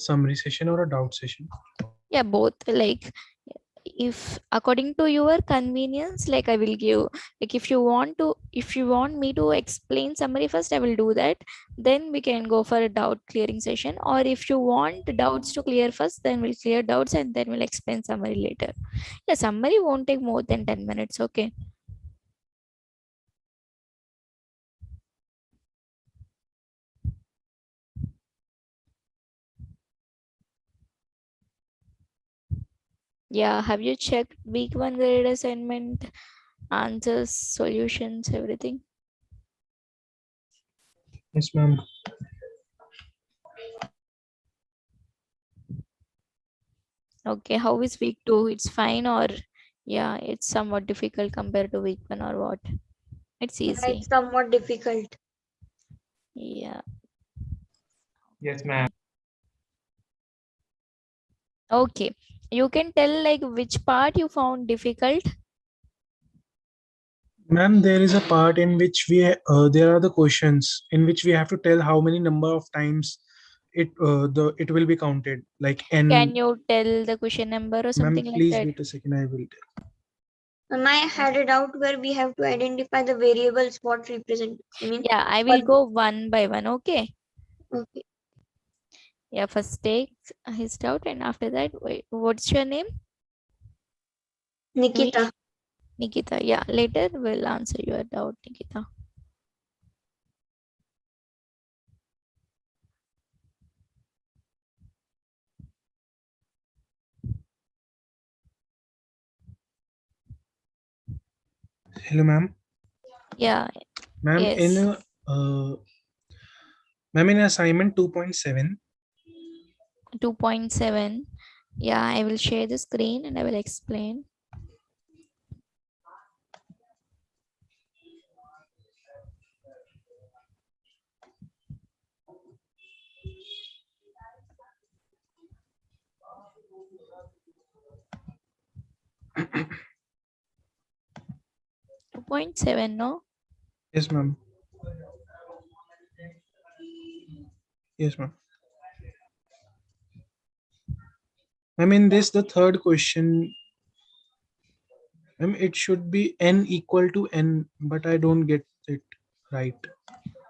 Summary session or a doubt session? Yeah, both. Like if according to your convenience, like I will give, like if you want me to explain summary first, I will do that. Then we can go for a doubt clearing session. Or if you want doubts to clear first, then we'll clear doubts and then we'll explain summary later. Yeah, summary won't take more than 10 minutes. Okay. Yeah, have you checked week 1 grade assignment answers, solutions, everything? Yes, ma'am. Okay, how is week 2? It's fine, or yeah, it's somewhat difficult compared to week 1, or what? It's Yeah, easy. it's somewhat difficult. Yeah. Yes, ma'am. Okay. You can tell like which part you found difficult. Ma'am, there is a part in which there are the questions in which we have to tell how many number of times it will be counted. Like Can n. you tell the question number or Ma'am, something like please that? wait a second. I will And I had a doubt where we have to identify the variables what represent. I mean, Yeah, I for, will go one by one. Okay. okay. Yeah, first take his doubt, and after that, wait, what's your name? Nikita. Nikita. Yeah, later we'll answer your doubt, Nikita. Hello, ma'am. Yeah. Ma'am, Yes. uh, ma'am, in assignment 2.7. 2.7. Yeah, I will share the screen and I will explain. Two point seven, no? Yes, ma'am. Yes, ma'am. Ma'am, in this, the third question, ma'am, it should be n equal to n, but I don't get it right.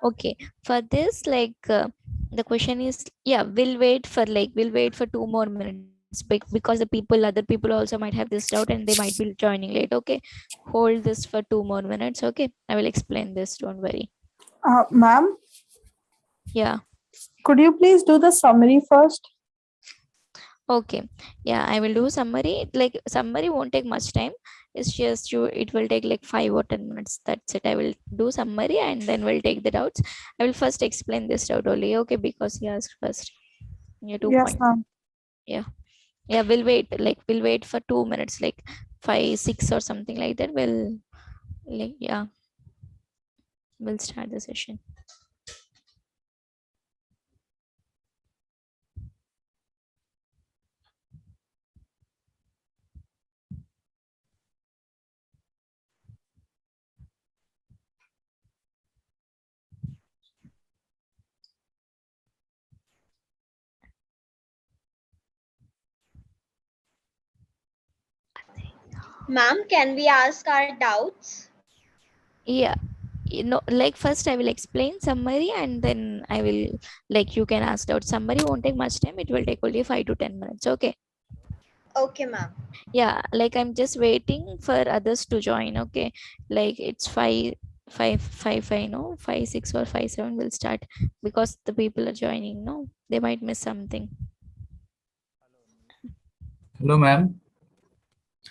Okay. For this, like the question is, yeah, we'll wait for 2 more minutes because the other people also might have this doubt and they might be joining late. Okay. Hold this for 2 more minutes. Okay. I will explain this. Don't worry. Ma'am, Yeah. could you please do the summary first? Okay. Yeah, I will do summary. Like summary won't take much time. It's just it will take like 5 or 10 minutes. That's it. I will do summary and then we'll take the doubts. I will first explain this doubt only. Okay, because he asked first. Yeah, two Yes, points. ma'am. Yeah. Yeah, we'll wait for 2 minutes, like 5, 6 or something like that. We'll start the session. Ma'am, can we ask our doubts? Yeah. Like first I will explain summary and then I will, like, you can ask out. Summary won't take much time. It will take only 5 to 10 minutes. Okay. Okay, ma'am. Yeah, like I'm just waiting for others to join. Okay, like it's 5 no 5 6 or 5 7 will start because the people are joining. No, they might miss something. Hello, ma'am.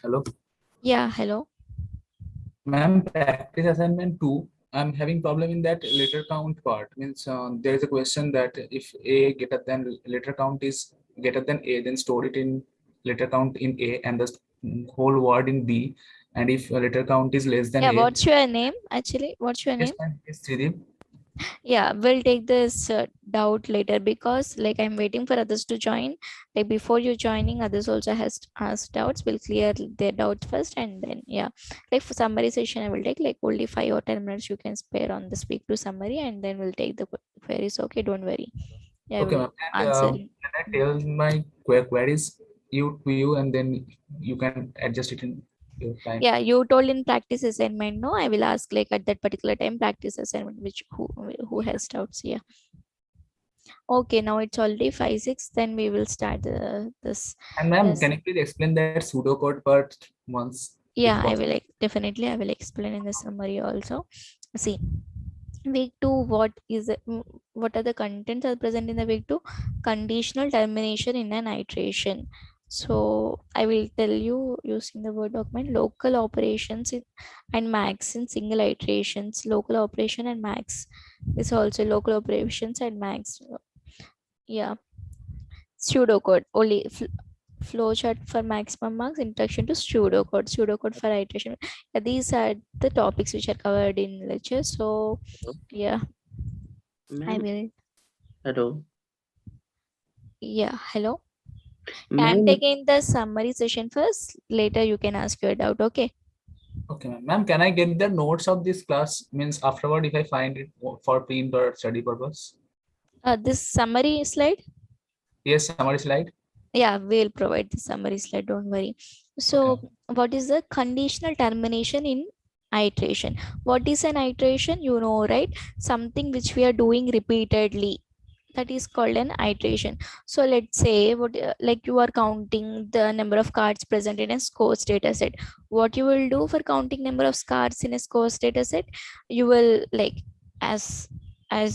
Hello. Yeah, hello. Ma'am, practice assignment 2. I'm having problem in that letter count part. Means there is a question that if A greater than letter count is greater than A, then store it in letter count in A and the whole word in B. And if letter count is less than Yeah, A, what's your name? Actually, what's your yes, name? ma'am, it's Tridip. Yeah, we'll take this doubt later because like I'm waiting for others to join. Like before you joining, others also has asked doubts. We'll clear their doubts first and then yeah. Like for summary session, I will take like only 5 or 10 minutes you can spare on the speak to summary and then we'll take the queries. Okay, don't worry. Yeah, I Okay, will ma'am. And answer. can I tell my queries to you, and then you can adjust it in your time? Yeah, you told in practice assignment. No, I will ask like at that particular time practice assignment, which who has doubts. Yeah. Okay, now it's already 5-6. Then we will start this. And ma'am, Yes. can you please explain that pseudocode part once, if Yeah, I possible? will definitely I will explain in the summary also. See, week 2, what is it, what are the contents are present in the week 2? Conditional termination in an iteration. So I will tell you using the word document, local operations and max in single iterations, local operation and max is also local operations and max. Yeah, pseudocode only flowchart for maximum marks, introduction to pseudocode for iteration. Yeah, these are the topics which are covered in lecture. So yeah, I Ma'am, will. hello. Yeah, hello. I'm Ma'am, taking the summary session first. Later you can ask your doubt. Okay. Okay, ma'am. Ma'am, can I get the notes of this class? Means afterward, if I find it for print or study purpose. This summary slide. Yes, summary slide. Yeah, we'll provide the summary slide. Don't worry. Okay. So what is the conditional termination in iteration? What is an iteration? You know, right? Something which we are doing repeatedly, that is called an iteration. So let's say what like you are counting the number of cards present in a scores data set. What you will do for counting number of cards in a scores data set, you will like, as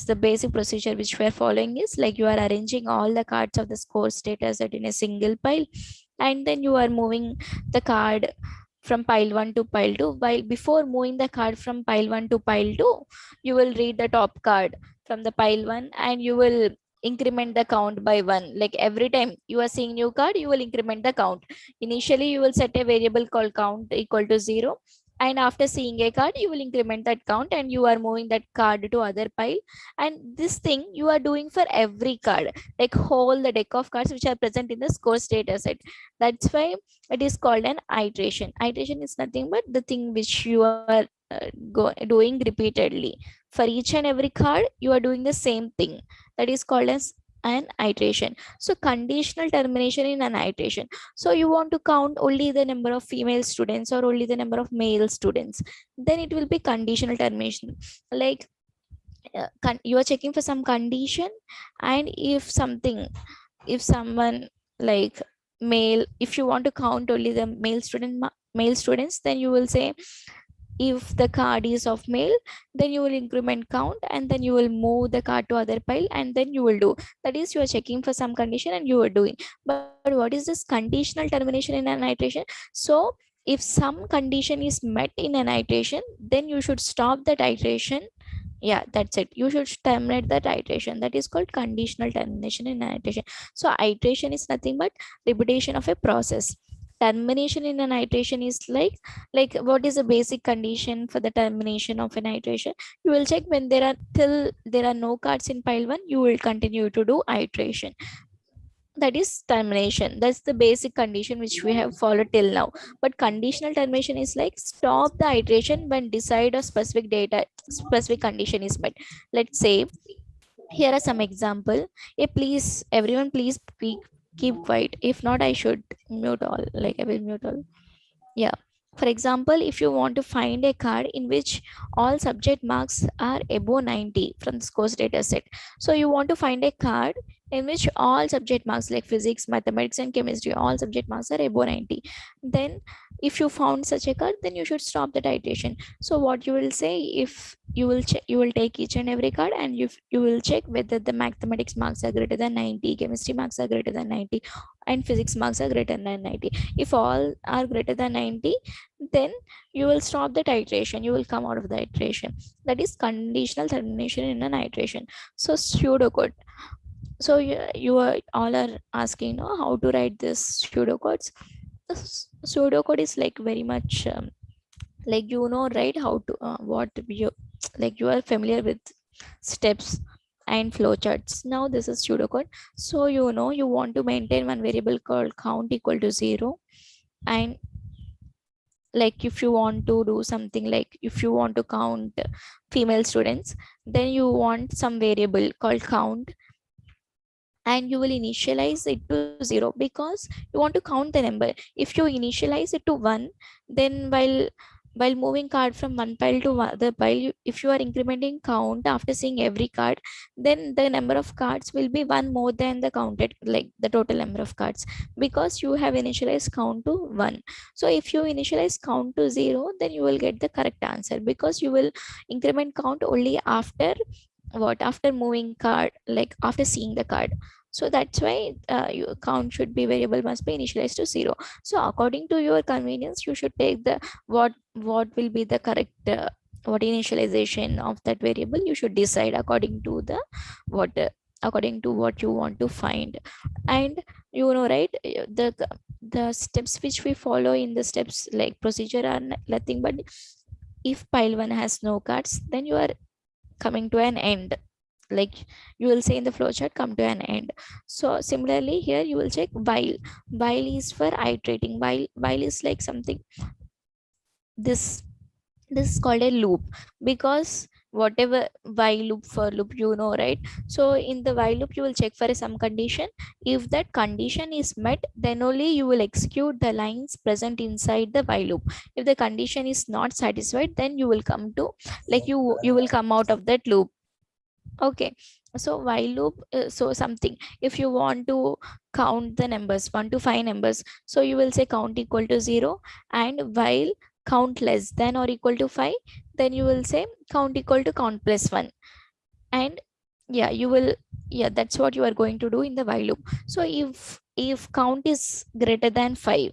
the basic procedure which we are following is like you are arranging all the cards of the scores data set in a single pile, and then you are moving the card from pile 1 to pile 2. While before moving the card from pile 1 to pile 2, you will read the top card from the pile 1 and you will increment the count by 1. Like every time you are seeing new card, you will increment the count. Initially you will set a variable called count equal to 0, and after seeing a card you will increment that count and you are moving that card to other pile. And this thing you are doing for every card, like whole the deck of cards which are present in the scores data set. That's why it is called an iteration. Iteration is nothing but the thing which you are doing repeatedly. For each and every card you are doing the same thing, that is called as an iteration. So conditional termination in an iteration. So you want to count only the number of female students or only the number of male students, then it will be conditional termination. Like you are checking for some condition, and if something, if someone like male, if you want to count only the male students, then you will say if the card is of male, then you will increment count and then you will move the card to other pile and then you will do. That is, you are checking for some condition and you are doing. But what is this conditional termination in an iteration? So if some condition is met in an iteration, then you should stop that iteration. Yeah, that's it, you should terminate that iteration. That is called conditional termination in an iteration. So iteration is nothing but repetition of a process. Termination in an iteration is like what is the basic condition for the termination of an iteration? You will check when there are till there are no cards in pile 1, you will continue to do iteration. That is termination. That's the basic condition which we have followed till now. But conditional termination is like stop the iteration when decide a specific data, specific condition is met. Let's say here are some example. Please everyone, please keep quiet. If not, I should mute all. Like I will mute all. Yeah, for example, if you want to find a card in which all subject marks are above 90 from the scores data set. So you want to find a card in which all subject marks like physics, mathematics and chemistry, all subject marks are above 90. Then if you found such a card, then you should stop the iteration. So what you will say, if you will check, you will take each and every card and you will check whether the mathematics marks are greater than 90, chemistry marks are greater than 90 and physics marks are greater than 90. If all are greater than 90, then you will stop the iteration, you will come out of the iteration. That is conditional termination in an iteration. So pseudocode. So you are all are asking, no, how to write this pseudocodes. The pseudocode is like very much like, you know, right, how to what you like, you are familiar with steps and flowcharts. Now this is pseudocode. So you know, you want to maintain one variable called count equal to 0, and like if you want to do something, like if you want to count female students, then you want some variable called count and you will initialize it to 0 because you want to count the number. If you initialize it to 1, then while moving card from one pile to other pile, if you are incrementing count after seeing every card, then the number of cards will be one more than the counted, like the total number of cards, because you have initialized count to 1. So if you initialize count to 0, then you will get the correct answer, because you will increment count only after what, after moving card, like after seeing the card. So that's why your count should be variable must be initialized to 0. So according to your convenience, you should take the what will be the correct what initialization of that variable. You should decide according to the what according to what you want to find. And you know, right, the steps which we follow in the steps like procedure are nothing but, if pile 1 has no cards, then you are coming to an end, like you will say in the flowchart, come to an end. So similarly here you will check while is for iterating. While is like something, this is called a loop, because whatever while loop, for loop, you know, right? So in the while loop you will check for some condition. If that condition is met, then only you will execute the lines present inside the while loop. If the condition is not satisfied, then you will come to, like you will come out of that loop. Okay. So while loop, so something, if you want to count the numbers 1 to 5 numbers, so you will say count equal to 0, and while count less than or equal to 5, then you will say count equal to count plus 1. And yeah, you will, yeah, that's what you are going to do in the while loop. So if count is greater than 5,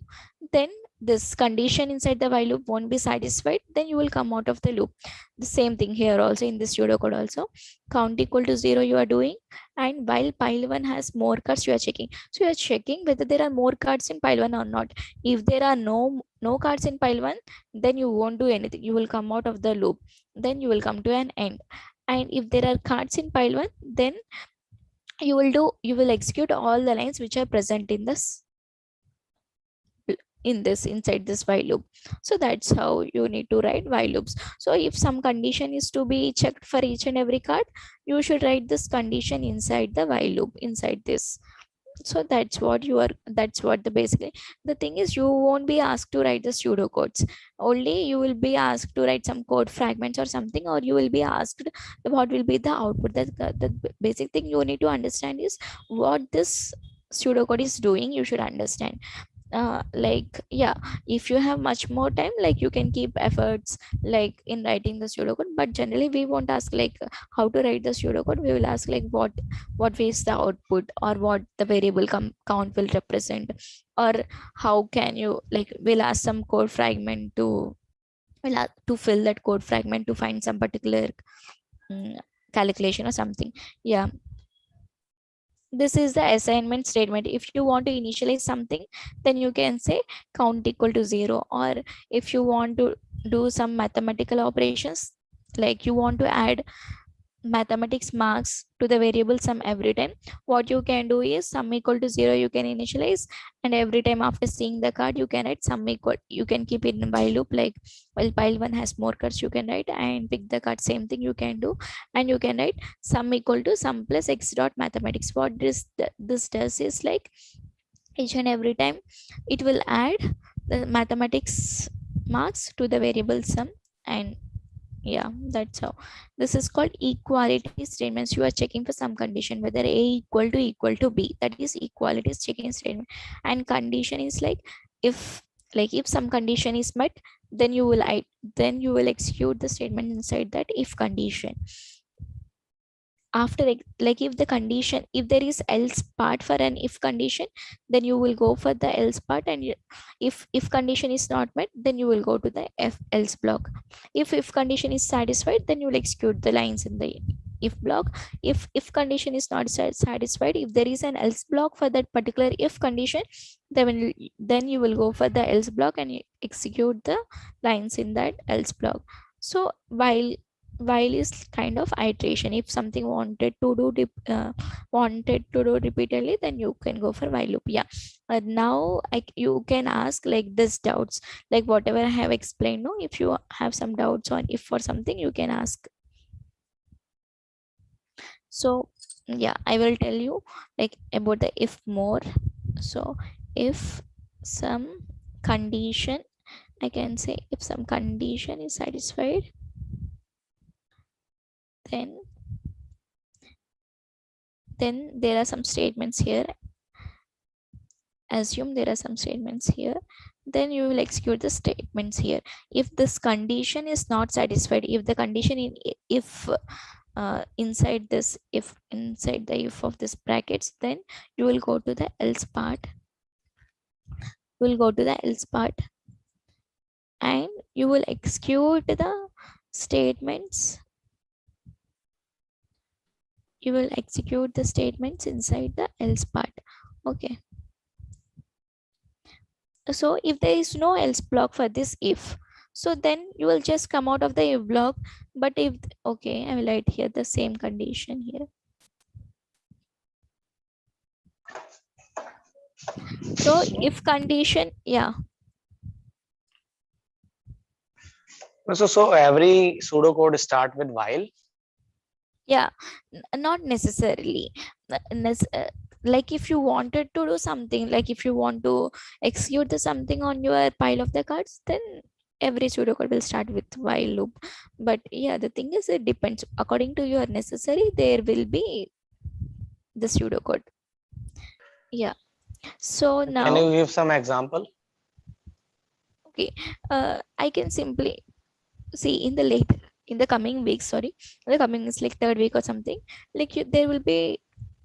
then this condition inside the while loop won't be satisfied, then you will come out of the loop. The same thing here also in this pseudocode also, count equal to 0 you are doing, and while pile 1 has more cards, you are checking. So you are checking whether there are more cards in pile 1 or not. If there are no cards in pile 1, then you won't do anything, you will come out of the loop, then you will come to an end. And if there are cards in pile 1, then you will execute all the lines which are present in this inside this while loop. So that's how you need to write while loops. So if some condition is to be checked for each and every card, you should write this condition inside the while loop inside this. So that's what the basically the thing is. You won't be asked to write the pseudocodes, only you will be asked to write some code fragments or something, or you will be asked what will be the output. The basic thing you need to understand is what this pseudocode is doing. You should understand, like yeah, if you have much more time, like you can keep efforts like in writing the pseudocode, but generally we won't ask like how to write the pseudocode. We will ask like what is the output, or what the variable count will represent, or how can you, like we'll ask some code fragment to to fill that code fragment to find some particular mm, calculation or something. Yeah, this is the assignment statement. If you want to initialize something, then you can say count equal to 0. Or if you want to do some mathematical operations, like you want to add mathematics marks to the variable sum every time, what you can do is sum equal to 0 you can initialize, and every time after seeing the card you can write sum equal, you can keep it in while loop, like while pile 1 has more cards you can write and pick the card, same thing you can do. And you can write sum equal to sum plus x dot mathematics. What this does is like each and every time it will add the mathematics marks to the variable sum. And yeah, that's how. This is called equality statements. You are checking for some condition whether a equal to b, that is equality checking statement. And condition is if if some condition is met, then you will execute the statement inside that if condition. After if the condition, if there is else part for an if condition, then you will go for the else part. And if condition is not met, then you will go to the else block. If condition is satisfied, then you will execute the lines in the if block. If condition is not satisfied, if there is an else block for that particular if condition, then you will go for the else block and you execute the lines in that else block. So while is kind of iteration. If something wanted to do repeatedly, then you can go for while loop. Yeah, now you can ask like this doubts, like whatever I have explained. No, if you have some doubts on if for something, you can ask. So yeah, I will tell you like about the if more. So if some condition, I can say if some condition is satisfied, then there are some statements here. Assume there are some statements here, then you will execute the statements here. If this condition is not satisfied, if the condition in if inside this, if inside the if of this brackets, then you will go to the else part. You will go to the else part and you will execute the statements. You will execute the statements inside the else part. Okay. So if there is no else block for this if, so then you will just come out of the if block. But if, okay, I will write here the same condition here. So if condition, yeah, So every pseudocode start with while. yeah, not necessarily. Like if you wanted to do something, like if you want to execute the something on your pile of the cards, then every pseudocode will start with while loop. But yeah, the thing is, it depends according to your necessary, there will be the pseudocode. Yeah. So Can now, you give some example? okay, I can simply see in the later, in the coming weeks, sorry, the coming is like third week or something, like there will be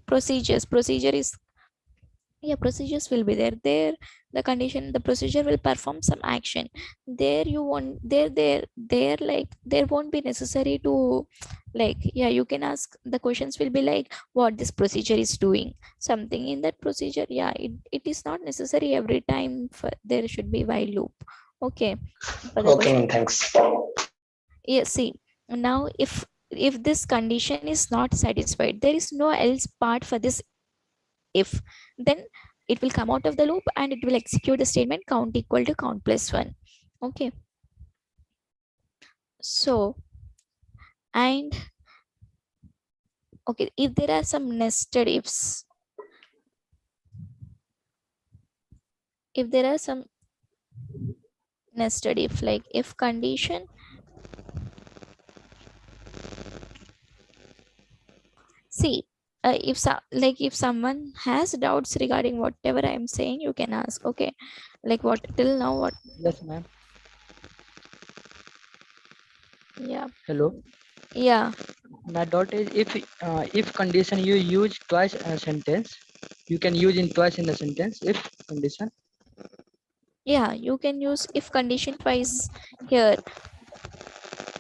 procedures. Procedure is, yeah, procedures will be there. The condition, the procedure will perform some action. There you want, there like there won't be necessary to, like, yeah, you can ask, the questions will be like what this procedure is doing, something in that procedure. Yeah, it is not necessary every time for, there should be while loop. Okay, for the Okay, question. ma'am, thanks. Yeah, see, now if this condition is not satisfied, there is no else part for this if, then it will come out of the loop and it will execute the statement count equal to count plus 1. Okay, so, and okay, if there are some nested ifs, if there are some nested if, like if condition, see, if like if someone has doubts regarding whatever I am saying, you can ask. Okay, like what till now, what? Yes, ma'am. Yeah, Hello. yeah, My doubt is if condition you use twice in a sentence, you can use in twice in a sentence if condition. yeah, you can use if condition twice here.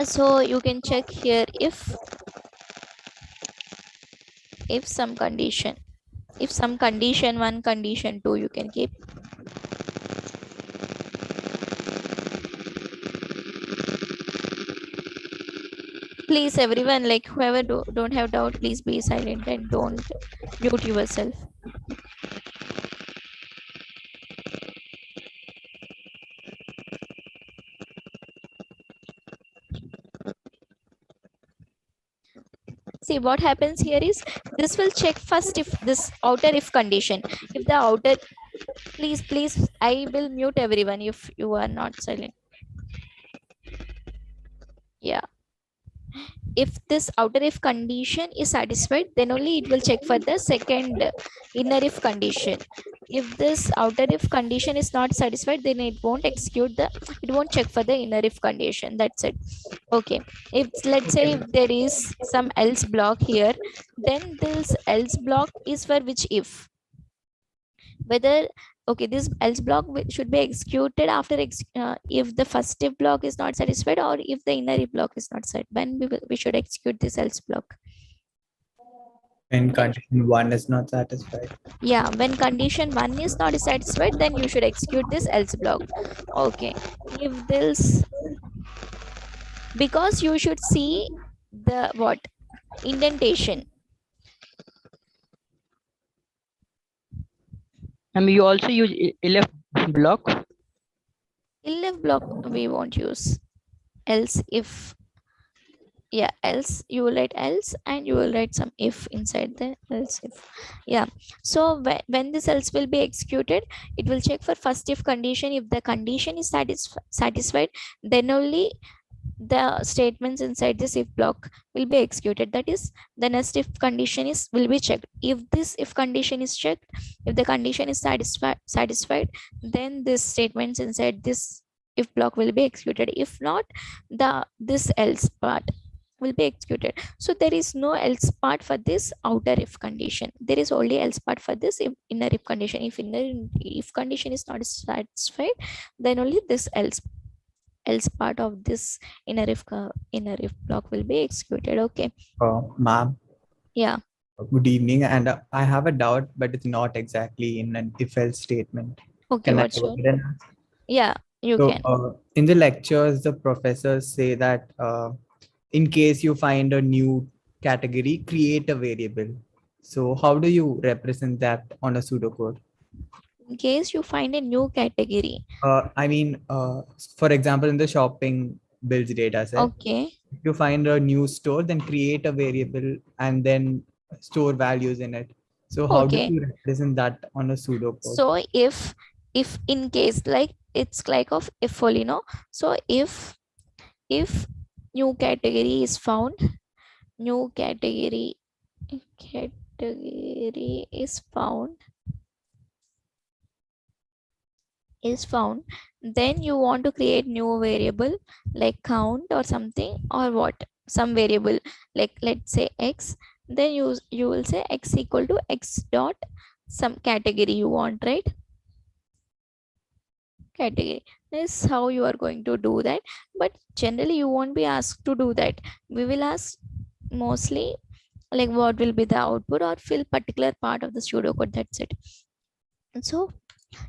So you can check here if some condition, if some condition 1, condition 2, you can keep. Please everyone, like whoever don't have doubt, please be silent and don't mute yourself. See, what happens here is this will check first if this outer if condition, if the outer, please, I will mute everyone if you are not silent. Yeah, if this outer if condition is satisfied, then only it will check for the second inner if condition. If this outer if condition is not satisfied, then it won't execute the, it won't check for the inner if condition. That's it. Okay, if let's say if there is some else block here, then this else block is for which if, whether, okay, this else block should be executed after if the first if block is not satisfied, or if the inner if block is not set, when we should execute this else block. When condition 1 is not satisfied. Yeah, when condition 1 is not satisfied, then you should execute this else block. Okay, if this, because you should see the what indentation. And you also use elif block. Elif block we won't use, else if, Yeah, else you will write else, and you will write some if inside the else if. Yeah, so when this else will be executed, it will check for first if condition. If the condition is satisfied, then only the statements inside this if block will be executed. That is, the next if condition is will be checked. If this if condition is checked, if the condition is satisfied, then this statements inside this if block will be executed. If not, this else part will be executed. So there is no else part for this outer if condition. There is only else part for this inner if condition. If inner if condition is not satisfied, then only this else part of this inner if block will be executed. Okay. Ma'am, Yeah. good evening. And I have a doubt, but it's not exactly in an if-else statement. Okay. Can I What's go your? ahead and ask? Yeah, you So, can. in the lectures, the professors say that in case you find a new category, create a variable. So, how do you represent that on a pseudocode? In case you find a new category. I mean, for example, in the shopping bills data set, Okay. if you find a new store, then create a variable and then store values in it. So, how do Okay. you represent that on a pseudocode? So if in case, like, it's like of if only, no. So if new category is found, new category is found, then you want to create new variable like count or something, or what, some variable, like let's say x. Then you will say x equal to x dot some category you want, right? Category. This is how you are going to do that. But generally you won't be asked to do that. We will ask mostly like what will be the output, or fill particular part of the pseudocode. That's it. And so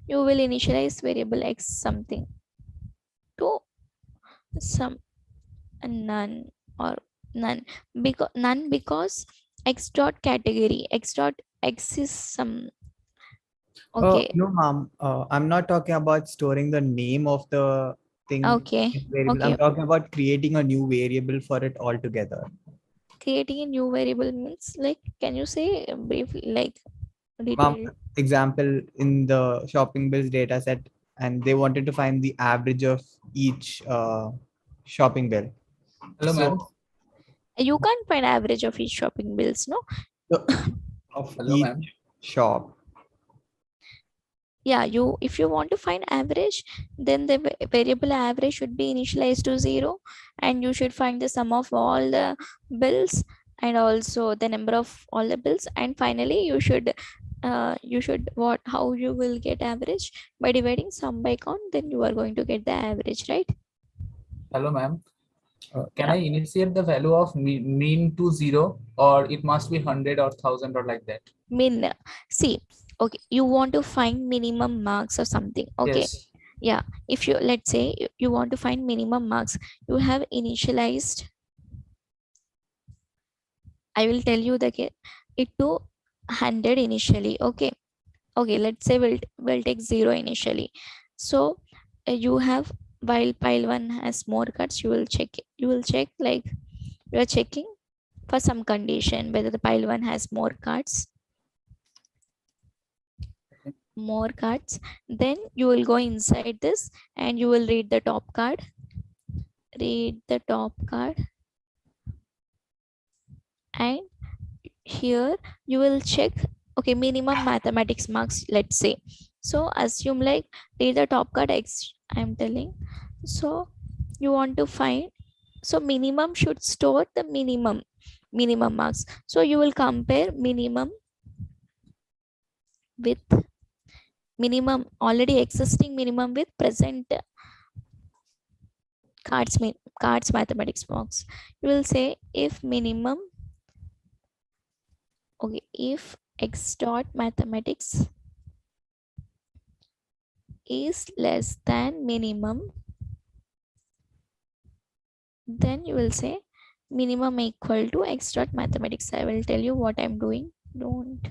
you will initialize variable x something to some none, or none because x dot category, x dot x is some. Okay. No, ma'am. I'm not talking about storing the name of the thing Okay. in variable. Okay. I'm talking about creating a new variable for it altogether. Creating a new variable means, like, can you say briefly, like Ma'am, detailed? example in the shopping bills data set, and they wanted to find the average of each shopping bill. Hello, ma'am. So, You can't find average of each shopping bills, no. of Hello, ma'am. each shop. Yeah, if you want to find average, then the variable average should be initialized to 0, and you should find the sum of all the bills, and also the number of all the bills, and finally you should what, how you will get average? By dividing sum by count, then you are going to get the average, right? Hello, ma'am. Can Yeah. I initiate the value of mean to 0, or it must be 100 or 1000 or like that? Min. See, okay, you want to find minimum marks or something. Okay. Yes. Yeah, if you, let's say you want to find minimum marks, you have initialized, I will tell you it to 100 initially. Okay. Okay, let's say we'll take 0 initially. So you have, while pile 1 has more cuts, you will check like you are checking for some condition whether the pile 1 has more cards. Then you will go inside this and you will read the top card. And here you will check, okay, minimum mathematics marks, let's say. So assume like read the top card x, I'm telling. So you want to find, so minimum should store the minimum marks. So you will compare minimum with already existing minimum with present cards mathematics marks. You will say if minimum, okay, if x dot mathematics is less than minimum, then you will say minimum equal to x dot mathematics. I will tell you what I'm doing. Don't.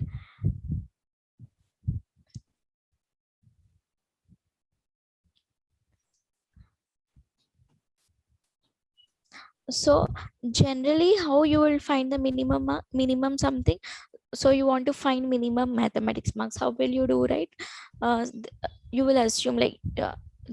So generally how you will find the minimum something, so you want to find minimum mathematics marks, how will you do, right? You will assume like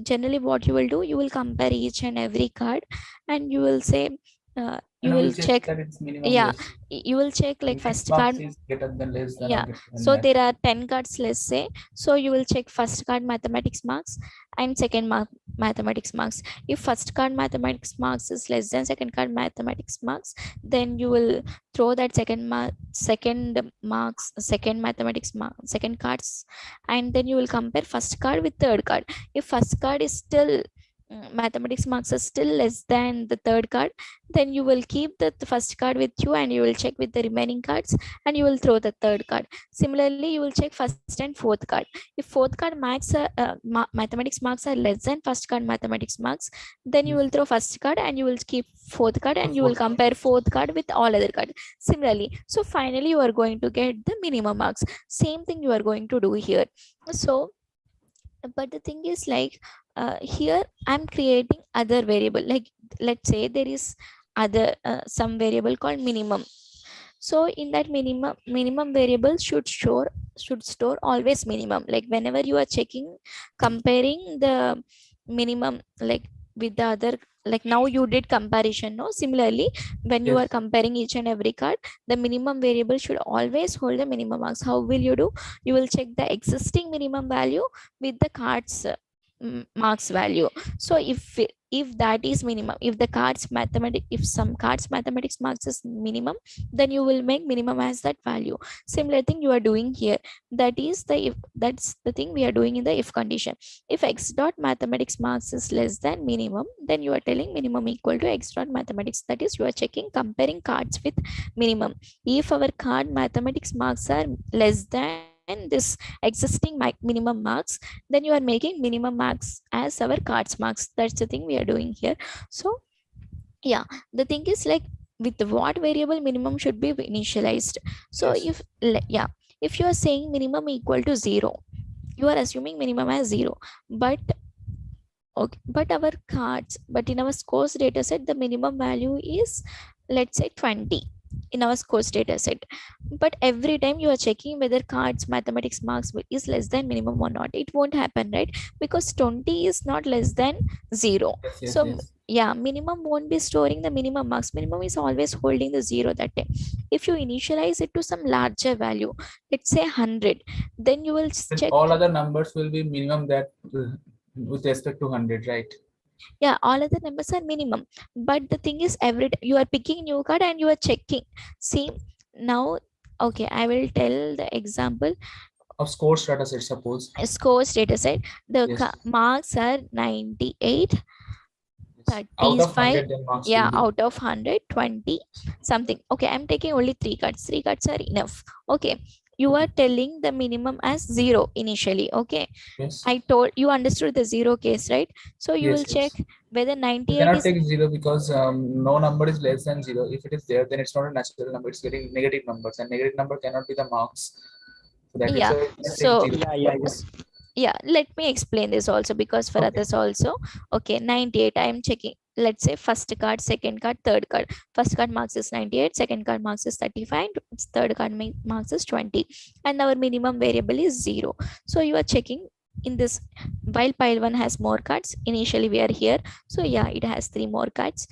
generally what you will do, you will compare each and every card, and you will say And you I will will check check, that it's minimum yeah, less. you will check like Next first box card, is greater than less than or yeah, greater than so that. there are 10 cards, let's say, so you will check first card mathematics marks and second mathematics marks. If first card mathematics marks is less than second card mathematics marks, then you will throw that second marks, second mathematics mark, second cards, and then you will compare first card with third card. If first card is still mathematics marks are still less than the third card, then you will keep the first card with you and you will check with the remaining cards, and you will throw the third card. Similarly, you will check first and fourth card. If fourth card mathematics marks are less than first card mathematics marks, then you will throw first card and you will keep fourth card, and you will compare fourth card with all other cards. Similarly, so finally you are going to get the minimum marks. Same thing you are going to do here. So but the thing is like here I'm creating other variable, like let's say there is other some variable called minimum. So in that minimum variable should store always minimum, like whenever you are checking, comparing the minimum like with the other, like now you did comparison, no, similarly when you Yes. are comparing each and every card, the minimum variable should always hold the minimum marks. How will you do? You will check the existing minimum value with the cards marks value. So if that is minimum, if the cards mathematics, if some cards mathematics marks is minimum, then you will make minimum as that value. Similar thing you are doing here, that is the if, that's the thing we are doing in the if condition. If x dot mathematics marks is less than minimum, then you are telling minimum equal to x dot mathematics, that is you are checking comparing cards with minimum. If our card mathematics marks are less than this existing minimum marks, then you are making minimum marks as our cards marks. That's the thing we are doing here. So yeah, the thing is like with what variable minimum should be initialized. So Yes. yeah, if you are saying minimum equal to 0, you are assuming minimum as 0, but okay, but our cards, but in our scores data set, the minimum value is, let's say, 20 in our scores data set. But every time you are checking whether cards mathematics marks is less than minimum or not, it won't happen, right? Because 20 is not less than 0. Yes, yes, So yes. yeah, minimum won't be storing the minimum marks. Minimum is always holding the 0 that time. If you initialize it to some larger value, let's say 100, then you will Then check, all other numbers will be minimum that with respect to 100, right? yeah, all other numbers are minimum. But the thing is every you are picking new card and you are checking. See now, okay, I will tell the example. Of scores data set, suppose. Scores data set, the Yes. marks are 98, Yes. Out of 35, 100, then marks yeah, will be. out of 120 something. Okay, I'm taking only 3 cards are enough. Okay, you are telling the minimum as 0 initially. Okay, Yes. I told you understood the 0 case, right? So you Yes, will yes. check whether You 98 cannot is, take 0 because no number is less than 0. If it is there, then it's not a natural number. It's getting negative numbers, and negative number cannot be the marks. So that is yeah. why you can take So 0. yeah, let me explain this also, because for Okay. others also. Okay, 98 I am checking, let's say first card, second card, third card. First card marks is 98, second card marks is 35, and third card marks is 20, and our minimum variable is 0. So you are checking in this, while pile 1 has more cards, initially we are here, so yeah, it has 3 more cards.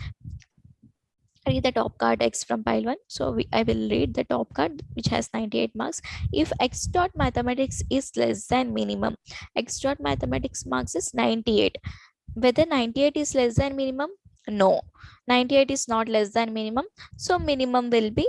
Read the top card x from pile 1. So I will read the top card which has 98 marks. If x dot mathematics is less than minimum, x dot mathematics marks is 98. Whether 98 is less than minimum? No, 98 is not less than minimum. So minimum will be,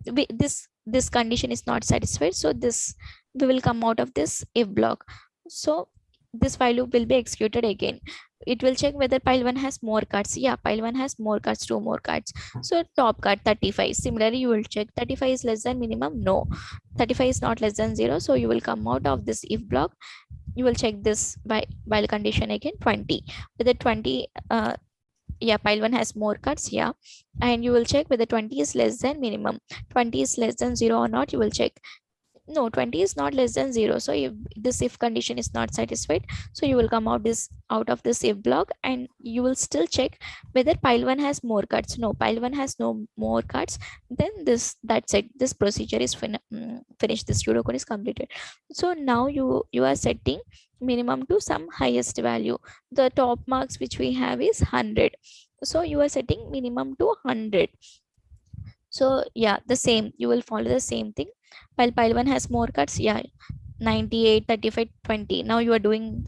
this condition is not satisfied. So this, we will come out of this if block. So this while loop will be executed again. It will check whether pile 1 has more cards. Yeah, pile 1 has more cards, 2 more cards. So top card 35. Similarly, you will check 35 is less than minimum. No, 35 is not less than 0. So you will come out of this if block. You will check this by while condition again 20. Whether 20 yeah, pile 1 has more cards, yeah, and you will check whether 20 is less than minimum. 20 is less than 0 or not, you will check. no, 20 is not less than 0. So if this if condition is not satisfied, so you will come out of this if block, and you will still check whether pile 1 has more cards. No, pile 1 has no more cards. Then that's it, this procedure is finished, this pseudocode is completed. So now you are setting minimum to some highest value. The top marks which we have is 100, so you are setting minimum to 100. So yeah, the same, you will follow the same thing. While pile 1 has more cards, yeah, 98, 35, 20. Now you are doing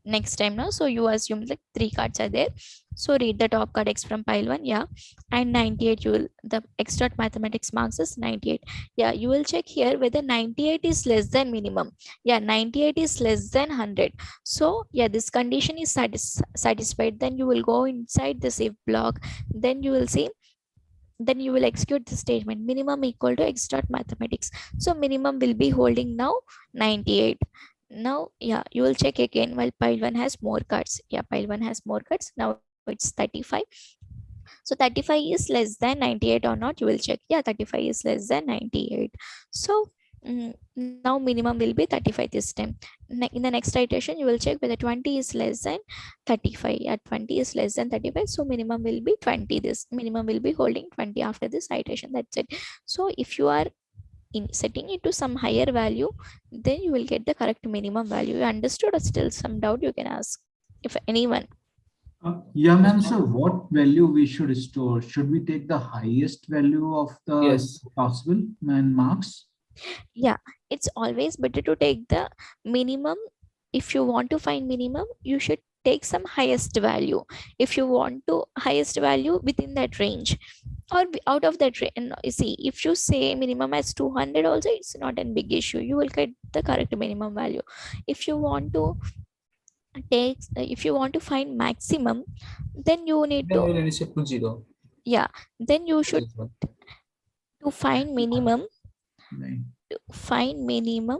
next time now, so you assume like 3 cards are there. So read the top card X from pile 1, yeah, and 98, you will, the X dot mathematics marks is 98. Yeah, you will check here whether 98 is less than minimum. Yeah, 98 is less than 100. So yeah, this condition is satisfied. Then you will go inside this if block, then you will see, then you will execute the statement minimum equal to X dot mathematics. So minimum will be holding now 98. Now yeah, you will check again while pile 1 has more cards. Yeah, pile 1 has more cards. Now it's 35. So 35 is less than 98 or not, you will check. Yeah, 35 is less than 98. So now minimum will be 35 this time. In the next iteration, you will check whether 20 is less than 35. Yeah, 20 is less than 35, so minimum will be 20. This minimum will be holding 20 after this iteration. That's it. So if you are in setting it to some higher value, then you will get the correct minimum value. You understood, or still some doubt, you can ask if anyone. Yeah, ma'am. So what value we should store? Should we take the highest value of the Yes. possible and marks? Yeah, it's always better to take the minimum. If you want to find minimum, you should take some highest value. If you want to highest value within that range, or out of that range, see, if you say minimum as 200 also, it's not a big issue, you will get the correct minimum value. If you want to take, if you want to find maximum, then you need Then to, we'll initiate to 0. yeah, then you should to find minimum, Right. to find minimum.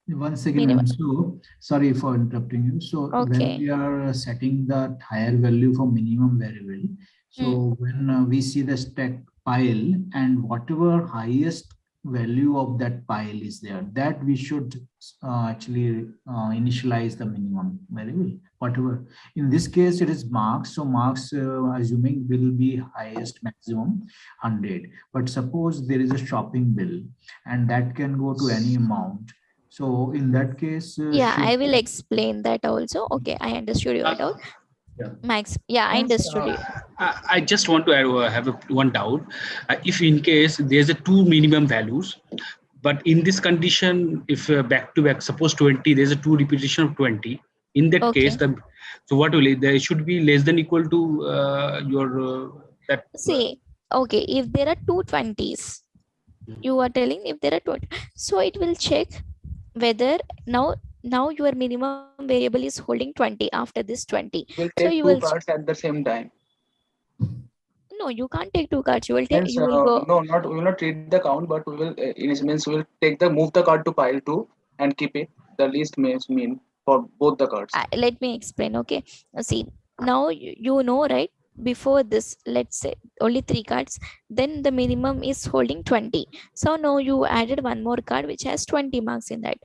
One second, ma'am. So sorry for interrupting you. So when we are setting the higher value for minimum variable, so when we see the stack pile and whatever highest value of that pile is there, that we should actually initialize the minimum variable. Whatever in this case it is marks, so marks assuming will be highest maximum 100. But suppose there is a shopping bill and that can go to any amount. So in that case, yeah, I will explain that also. Okay, I understood your doubt. Yeah. Max, yeah, I understood you. I just want to have one doubt. If in case there's a 2 minimum values, but in this condition, if back to back, suppose 20, there's a 2 repetition of 20. In that case, so what will it? There should be less than equal to your that. See, okay, if there are 2 20s, you are telling if there are 20, so it will check whether now your minimum variable is holding 20 after this 20. We'll so take you 2 will cards at the same time. No, you can't take 2 cards. You will take. Means, You will go. no, not we will not read the count, but we will means we will take the move the card to pile 2 and keep it the least mean for both the cards. Let me explain. Okay, see, now you know, right? Before this, let's say only 3 cards, then the minimum is holding 20. So now you added one more card which has 20 marks in that.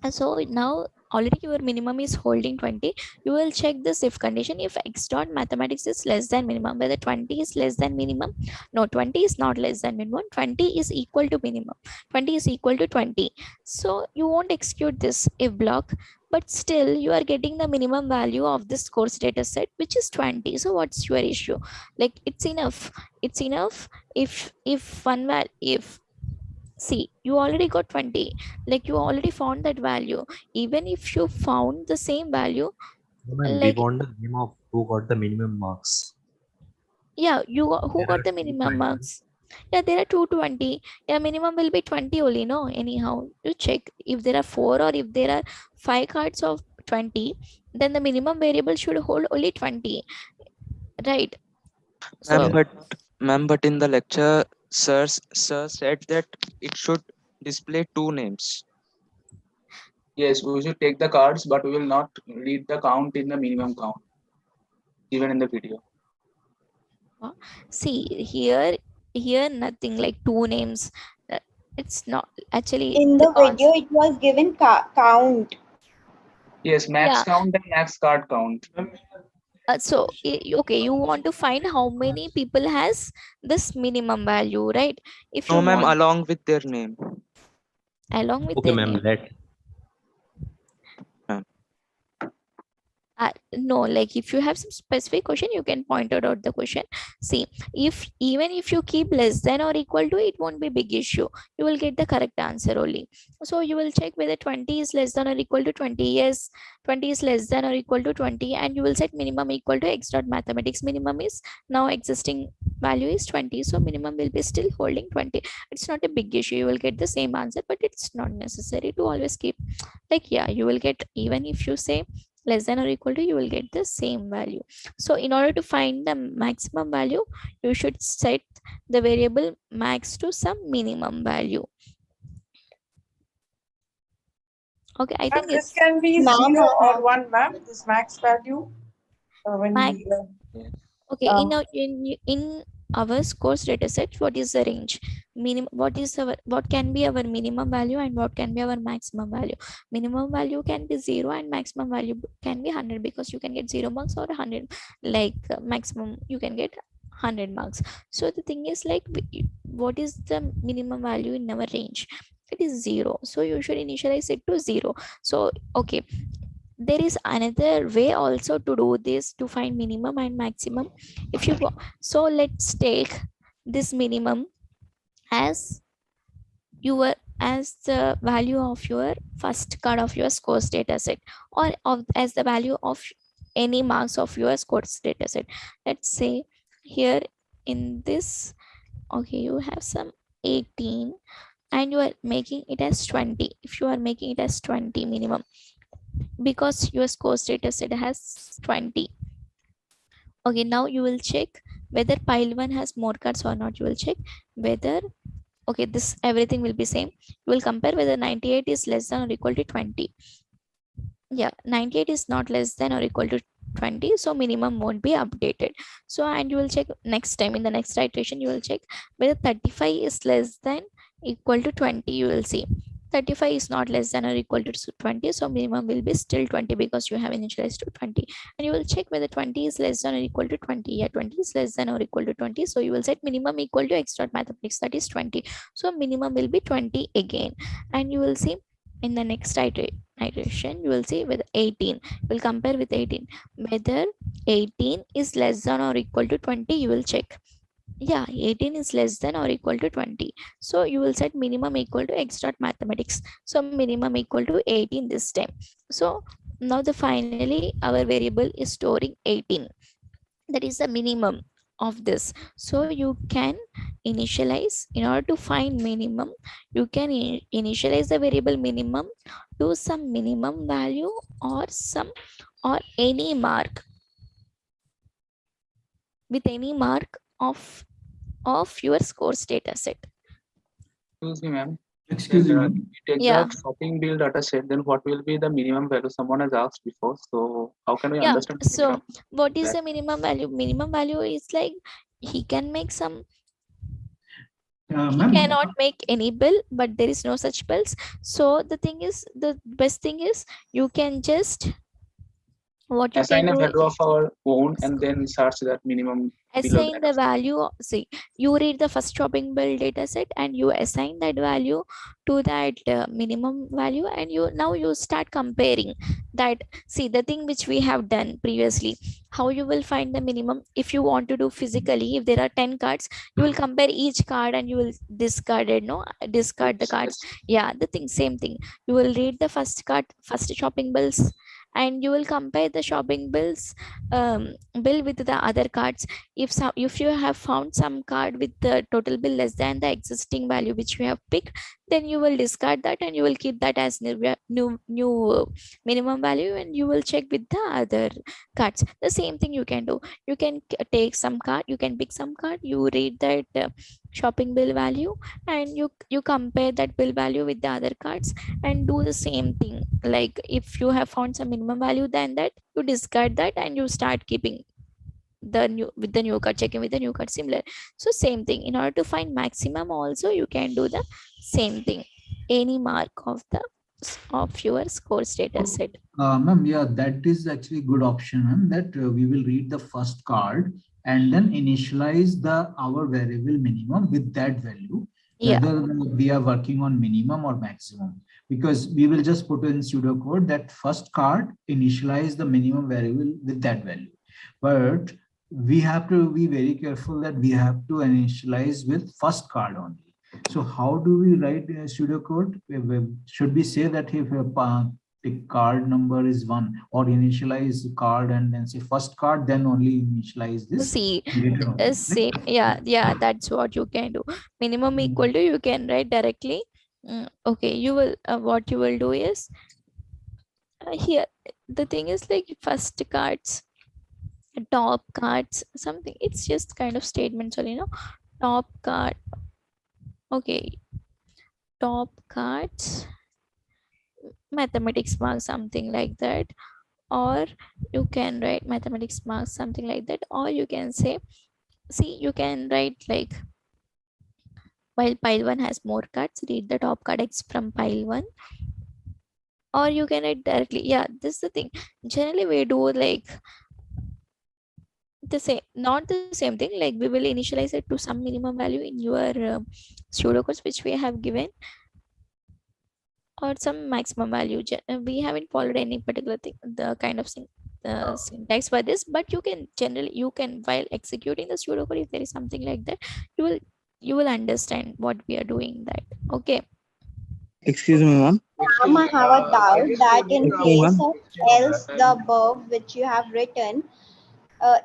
And so now already your minimum is holding 20. You will check this if condition, if X dot mathematics is less than minimum, whether 20 is less than minimum. No, 20 is not less than minimum, 20 is equal to minimum, 20 is equal to 20. So you won't execute this if block, but still you are getting the minimum value of this course data set, which is 20. So what's your issue? Like, it's enough if see, you already got 20, like you already found that value. Even if you found the same value, like, we want the name of who got the minimum marks. Yeah, who got the minimum marks? Yeah, there are 220. Yeah, minimum will be 20 only. No, anyhow, you check if there are 4 or if there are 5 cards of 20, then the minimum variable should hold only 20, right? So, Ma'am, but in the lecture, sir said that it should display 2 names. Yes, we should take the cards, but we will not read the count in the minimum count, even in the video. see here, here nothing like two names. It's not actually In the the video, it was given count. Yes, max yeah. count and max card count. So okay, you want to find how many people has this minimum value, right? If you No, ma'am, want along with their name. along with Okay, their ma'am. name. No, like if you have some specific question, you can point out the question. See, if even if you keep less than or equal to, it won't be big issue. You will get the correct answer only. So you will check whether 20 is less than or equal to 20. Yes, 20 is less than or equal to 20, and you will set minimum equal to x dot mathematics. Minimum is now existing value is 20, so minimum will be still holding 20. It's not a big issue. You will get the same answer, but it's not necessary to always keep like, yeah, you will get, even if you say less than or equal to, you will get the same value. So in order to find the maximum value, you should set the variable max to some minimum value. Okay, I think This it's can be Ma'am, 0 or 1, ma'am, this max value. When max. we, Okay, in our course data set, what is the range? Minimum, what can be our minimum value and what can be our maximum value? Minimum value can be 0 and maximum value can be 100, because you can get 0 marks or 100, like maximum you can get 100 marks. So the thing is like, what is the minimum value in our range? It is 0, so you should initialize it to 0. So okay, there is another way also to do this, to find minimum and maximum. If you so let's take this minimum as the value of your first card of your scores data set, or as the value of any marks of your scores data set. Let's say here in this, okay, you have some 18 and you are making it as 20. If you are making it as 20 minimum, because your score status set has 20. Okay, now you will check whether pile 1 has more cards or not. You will check whether, okay, this everything will be same. You will compare whether 98 is less than or equal to 20. Yeah, 98 is not less than or equal to 20, so minimum won't be updated. So, and you will check next time, in the next iteration you will check whether 35 is less than equal to 20. You will see 35 is not less than or equal to 20, so minimum will be still 20, because you have initialized to 20. And you will check whether 20 is less than or equal to 20. Yeah, 20 is less than or equal to 20, so you will set minimum equal to x dot mathematics, that is 20. So minimum will be 20 again. And you will see in the next iteration, you will see with 18, you will compare with 18 whether 18 is less than or equal to 20. You will check, yeah, 18 is less than or equal to 20, so you will set minimum equal to x dot mathematics, so minimum equal to 18 this time. So now the finally our variable is storing 18, that is the minimum of this. So you can initialize, in order to find minimum, you can initialize the variable minimum to some minimum value or some, or any mark, with any mark of your scores data set. Excuse me, ma'am. Excuse Then, me. take Yeah. the shopping bill data set, then what will be the minimum value? Someone has asked before, so how can we Yeah, understand? so what is that? the minimum value? Minimum value is like, he can make some, he cannot make any bill, but there is no such bills. So the thing is, the best thing is, you can just, what you Assign can a do, value of our own and then search that minimum below assign that. the value. See, you read the first shopping bill data set and you assign that value to that minimum value, and now you start comparing that. See, the thing which we have done previously, how you will find the minimum. If you want to do physically, if there are 10 cards, you will compare each card and you will discard it, no, discard the cards. Yeah, the thing, same thing. You will read the first shopping bills, and you will compare the shopping bill with the other cards. If you have found some card with the total bill less than the existing value which you have picked, then you will discard that and you will keep that as new minimum value, and you will check with the other cards. The same thing you can do. You can take some card, you can pick some card, you read that shopping bill value, and you compare that bill value with the other cards and do the same thing. Like if you have found some minimum value, then that you discard that and you start keeping. the new card, checking with the new card, similar. So same thing, in order to find maximum also you can do the same thing, any mark of your score status set. Ma'am, yeah, that is actually good option, ma'am, that we will read the first card and then initialize our variable minimum with that value, whether we are working on minimum or maximum, because we will just put in pseudocode that first card initialize the minimum variable with that value. But we have to be very careful that we have to initialize with first card only. So how do we write pseudocode? Should we say that if the card number is 1, or initialize card and then say first card, then only initialize this? See, same, yeah, that's what you can do. Minimum equal to, you can write directly. Okay, you will what you will do is here the thing is like first cards, top cards, something, it's just kind of statements only, top card. Okay, top cards, mathematics mark, something like that, or you can write mathematics marks, something like that, or you can say, see, you can write like, while pile 1 has more cards, read the top card X from pile 1, or you can write directly. Yeah, this is the thing, generally we do like the same, not the same thing, like we will initialize it to some minimum value in your pseudocodes which we have given, or some maximum value. We haven't followed any particular thing, the kind of syntax for this, but you can generally, you can, while executing the pseudocode, if there is something like that, you will understand what we are doing that. Okay. Excuse me, ma'am. Ma'am, I have a doubt that in place of else, the above which you have written,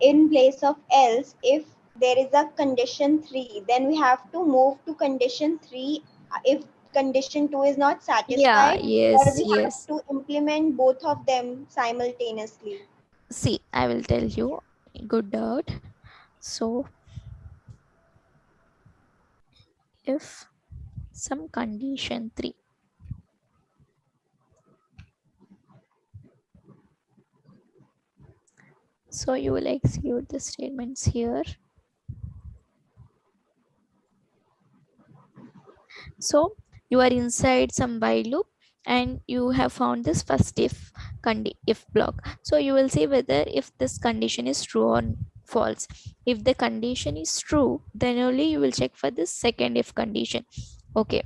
in place of else, if there is a condition 3, then we have to move to condition 3 if condition 2 is not satisfied, or we have to implement both of them simultaneously. See, I will tell you, good doubt. So if some condition 3, so you will execute the statements here. So you are inside some while loop and you have found this first if block. So you will see whether if this condition is true or false. If the condition is true, then only you will check for this second if condition. Okay.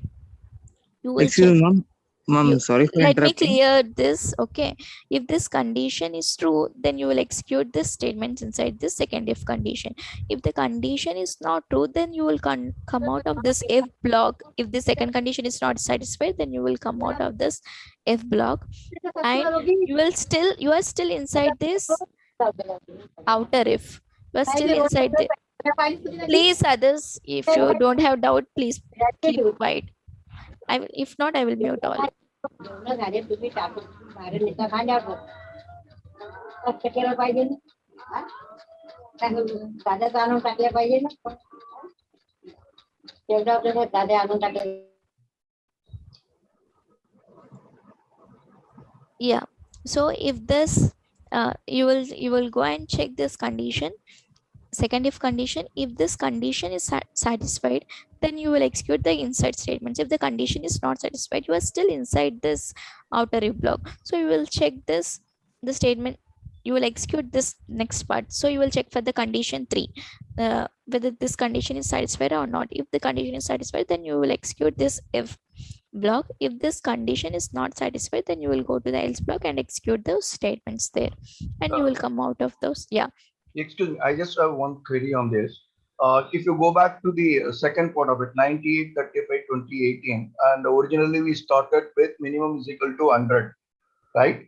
You will Excuse check. me, ma'am, sorry for Let me interrupting. clear this. Okay, if this condition is true, then you will execute this statement inside this second if condition. If the condition is not true, then you will come out of this if block. If the second condition is not satisfied, then you will come out of this if block, and you are still inside this outer if. You are still inside there. Please, others, if you don't have doubt, please keep quiet. I will, if not, I will mute all. Yeah, so if this you will go and check this condition, second if condition. If this condition is satisfied, then you will execute the inside statements. If the condition is not satisfied, you are still inside this outer if block, so you will check this, the statement, you will execute this next part. So you will check for the condition 3, whether this condition is satisfied or not. If the condition is satisfied, then you will execute this if block. If this condition is not satisfied, then you will go to the else block and execute those statements there, and you will come out of those. Yeah. Excuse me, I just have one query on this. If you go back to the second part of it, 98, 35, 2018, and originally we started with minimum is equal to 100, right?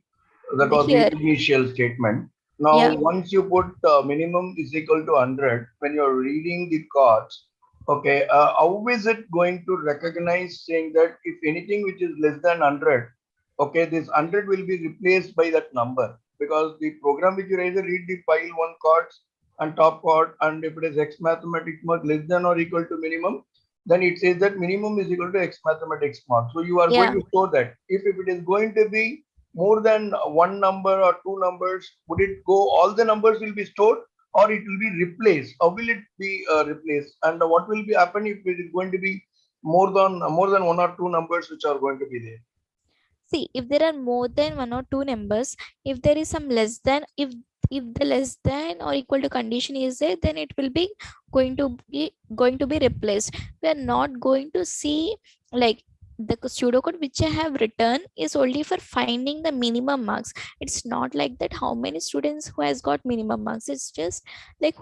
That was the initial statement. Now, once you put minimum is equal to 100, when you're reading the cards, okay, how is it going to recognize saying that if anything which is less than 100, okay, this 100 will be replaced by that number? Because the program which you either read the file 1 cards and top card, and if it is X mathematics mark less than or equal to minimum, then it says that minimum is equal to X mathematics mark. So you are going to store that. If it is going to be more than one number or two numbers, would it go, all the numbers will be stored, or it will be replaced, or will it be replaced? And what will be happen if it is going to be more than one or two numbers which are going to be there? See, if there are more than one or two numbers, if there is some less than, if the less than or equal to condition is there, then it will be going to be replaced. We are not going to see, like, the pseudocode which I have written is only for finding the minimum marks. It's not like that how many students who has got minimum marks. It's just like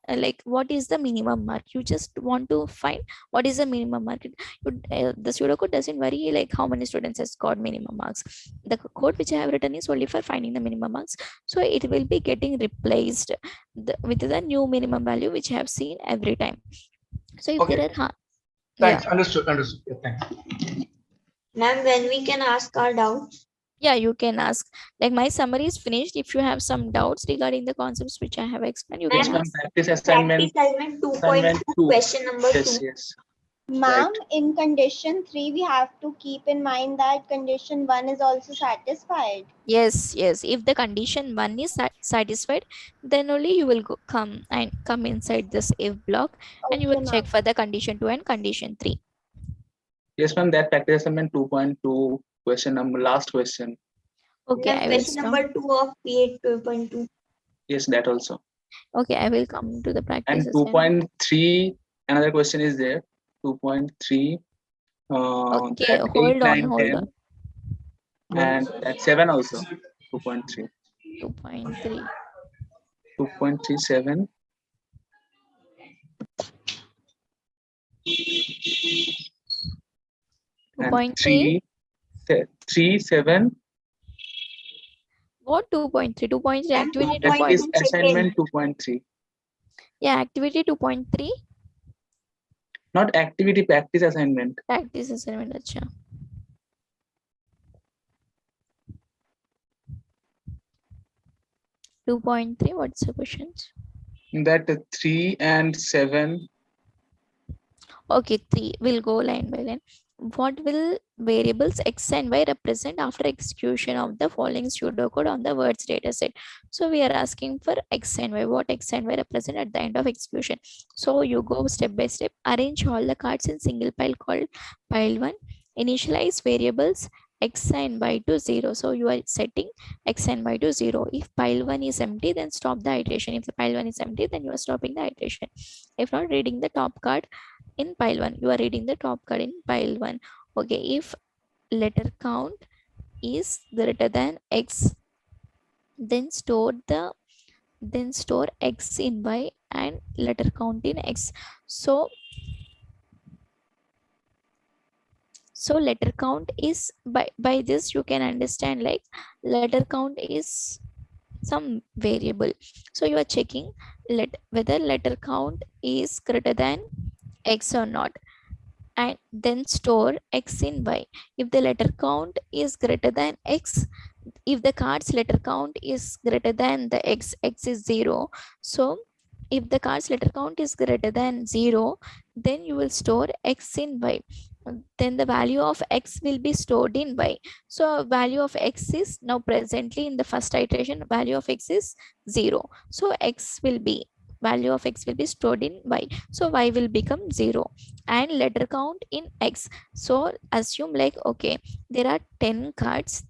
like what is the minimum mark. You just want to find what is the minimum mark. The pseudocode doesn't worry like how many students has got minimum marks. The code which I have written is only for finding the minimum marks. So it will be getting replaced with the new minimum value which I have seen every time. So if there are Thanks. yeah. Understood. Yeah, thanks. Ma'am, when we can ask our doubts? Yeah, you can ask. Like, my summary is finished. If you have some doubts regarding the concepts which I have explained, you can ask. Practice assignment. Practice assignment 2.2, question number 2. Yes. Ma'am, in condition 3, we have to keep in mind that condition 1 is also satisfied. Yes. If the condition 1 is satisfied, then only you will come inside this if block, and you will check for the condition 2 and condition 3. Yes, ma'am. That practice assignment 2.2 question number, last question. Okay, I will question number 2 of P8 2.2. Yes, that also. Okay, I will come to the practice. And 2.3, another question is there. 2.3. Okay, hold on. And that 7 also. 2.3. 2.3. 2.37. And 3, 7. What 2.3? 2.3 activity. Practice assignment 2.3. Yeah, activity 2.3. Not activity, practice assignment. Practice assignment. Acha. (2.3). What's the questions? That 3 and 7. Okay, 3. We'll go line by line. What will variables x and y represent after execution of the following pseudocode on the words dataset? So we are asking for x and y. What x and y represent at the end of execution? So you go step by step. Arrange all the cards in single pile called pile 1. Initialize variables x and y to 0. So you are setting x and y to 0. If pile 1 is empty, then stop the iteration. If the pile 1 is empty, then you are stopping the iteration. If not, reading the top card in pile 1, you are reading the top card in pile 1. Okay, if letter count is greater than x, then store x in y and letter count in x. So letter count is, by this you can understand, like, letter count is some variable. So you are checking whether letter count is greater than x or not, and then store x in y. If the letter count is greater than x, if the card's letter count is greater than the x is 0. So if the card's letter count is greater than 0, then you will store x in y. Then the value of x will be stored in y. So value of x is now presently in the first iteration, value of x is 0. So value of x will be stored in y. So y will become 0 and letter count in x. So assume, like, okay, there are 10 cards.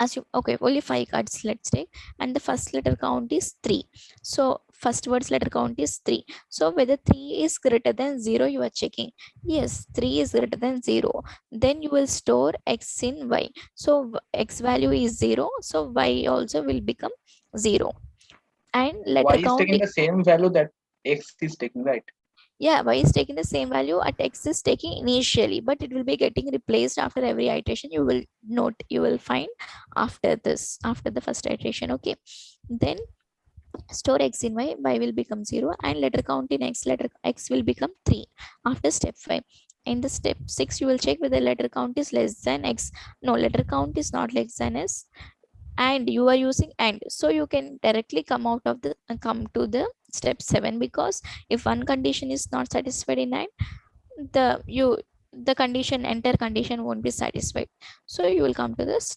Assume, okay, only 5 cards, let's take, and the first letter count is 3. So first word's letter count is 3. So whether 3 is greater than 0, you are checking. Yes, 3 is greater than 0. Then you will store x in y. So x value is 0. So y also will become 0. And letter Y is count taking the same value that x is taking, right? Yeah, y is taking the same value at x is taking initially, but it will be getting replaced after every iteration. You will find after the first iteration. Okay, then store x in y will become 0 and letter count in letter x will become 3 after step 5. In the step 6, you will check whether letter count is less than x. No, letter count is not less than s, and you are using and. So you can directly come to the step 7, because if one condition is not satisfied in and, the entire condition won't be satisfied. So you will come to this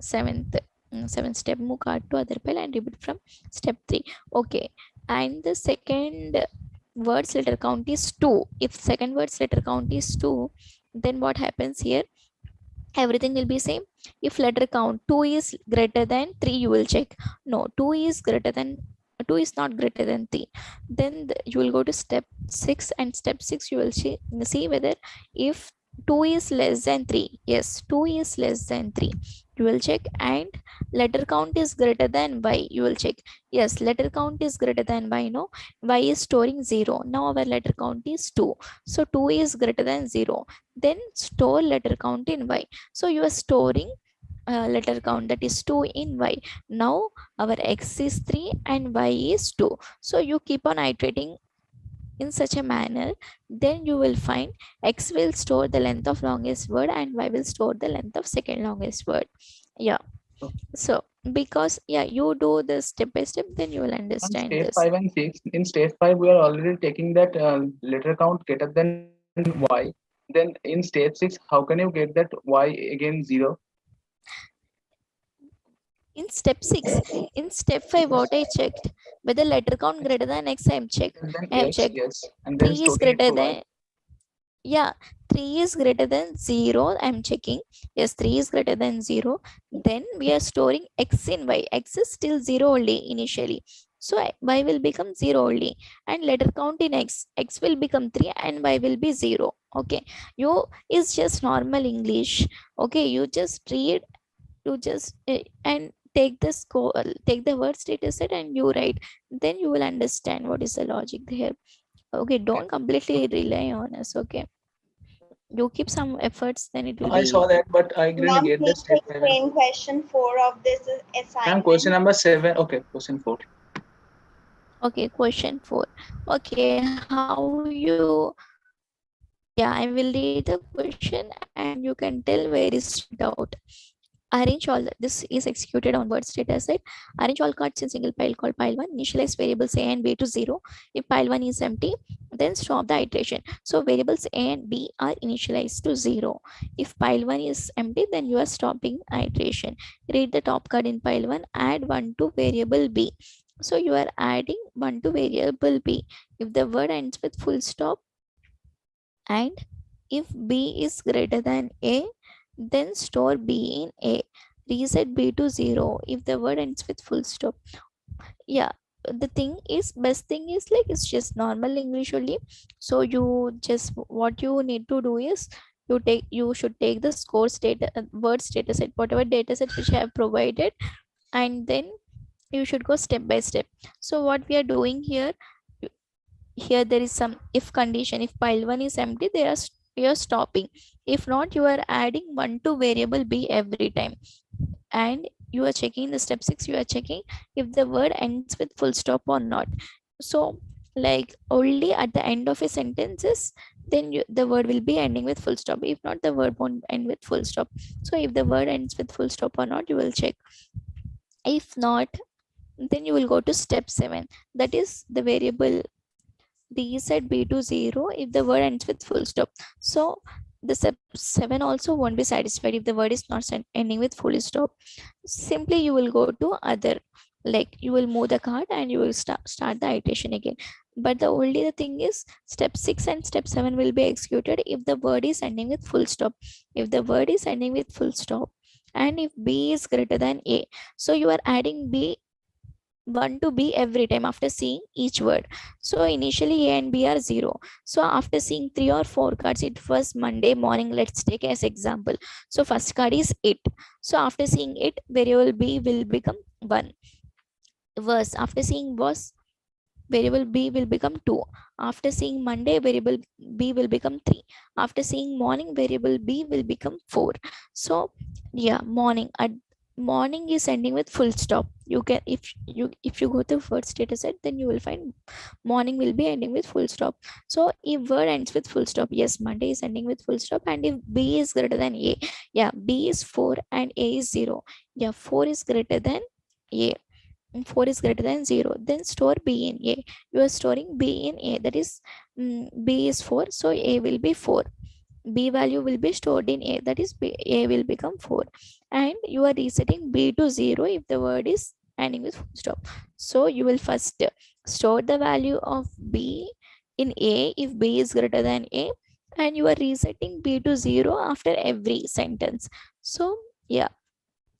7th 7 step move card to other pile and repeat from step 3. Okay, and the second words letter count is 2. If second words letter count is 2, then what happens here? Everything will be same. If letter count 2 is greater than 3, you will check. No, 2 is greater than 2 is not greater than 3. Then you will go to step 6, and step 6 you will see whether if 2 is less than 3. Yes, 2 is less than 3, you will check. And letter count is greater than y, you will check. Yes, letter count is greater than y. No, y is storing 0. Now our letter count is 2, so 2 is greater than 0. Then store letter count in y. So you are storing letter count, that is 2, in y. Now our x is 3 and y is 2. So you keep on iterating in such a manner, then you will find x will store the length of longest word and y will store the length of second longest word. Yeah, so because you do this step by step, then you will On understand stage this. 5 and 6, in stage 5 we are already taking that letter count greater than y. Then in stage 6, how can you get that y again 0? In step 6, in step 5, what I checked, whether letter count greater than x, I Then have x, checked. yes, and then 3 is storing it greater to y. than, 3 is greater than 0, I'm checking. Yes, 3 is greater than 0. Then we are storing x in y. X is still 0 only initially, so y will become 0 only. And letter count in x will become 3 and y will be 0. Okay, you is just normal English. Okay, you just read, you just and take the score, take the word status set and you write, then you will understand what is the logic there. Okay, don't completely rely on us. Okay, you keep some efforts, then it will I be. saw that, but I didn't Ma'am, get the please step 7. explain question 4 of this Ma'am, question assignment. number 7. Okay, question 4. Okay, question 4. Okay, how you, I will read the question and you can tell where is doubt. Arrange all, this is executed on word status set. Arrange all cards in single pile called pile 1. Initialize variables a and b to 0. If pile 1 is empty, then stop the iteration. So variables a and b are initialized to 0. If pile 1 is empty, then you are stopping iteration. Read the top card in pile 1, add 1 to variable b. So you are adding 1 to variable b. If the word ends with full stop, and if b is greater than a, then store b in a. Reset b to 0 if the word ends with full stop. Yeah, the thing is, best thing is like it's just normal English only. So you just, what you need to do is, you should take the score state word status set, whatever data set which I have provided, and then you should go step by step. So what we are doing here, here there is some if condition. If pile 1 is empty, you are stopping. If not, you are adding 1 to variable b every time. And you are checking the step 6, you are checking if the word ends with full stop or not. So like only at the end of a sentences, then the word will be ending with full stop. If not, the word won't end with full stop. So if the word ends with full stop or not, you will check. If not, then you will go to step 7, that is the variable reset b to 0 if the word ends with full stop. So the step 7 also won't be satisfied if the word is not ending with full stop. Simply you will go to other, like you will move the card and you will start the iteration again. But the only the thing is, step 6 and step 7 will be executed if the word is ending with full stop. If the word is ending with full stop and if b is greater than a, so you are adding b 1 to b every time after seeing each word. So initially a and b are 0. So after seeing 3 or 4 cards, it was Monday morning, let's take as example. So first card is it. So after seeing it, variable b will become 1. Was, after seeing was, variable b will become 2. After seeing Monday, variable b will become 3. After seeing morning, variable b will become 4. So morning, at morning is ending with full stop. You can, if you go to first data set, then you will find morning will be ending with full stop. So if word ends with full stop, yes, Monday is ending with full stop. And if b is greater than a, b is 4 and a is 0, 4 is greater than a, 4 is greater than 0, then store b in a. You are storing b in a, that is b is 4, so a will be 4. B value will be stored in A, that is A will become 4, and you are resetting B to 0 if the word is ending with full stop. So you will first store the value of B in A if B is greater than A, and you are resetting B to 0 after every sentence. So yeah,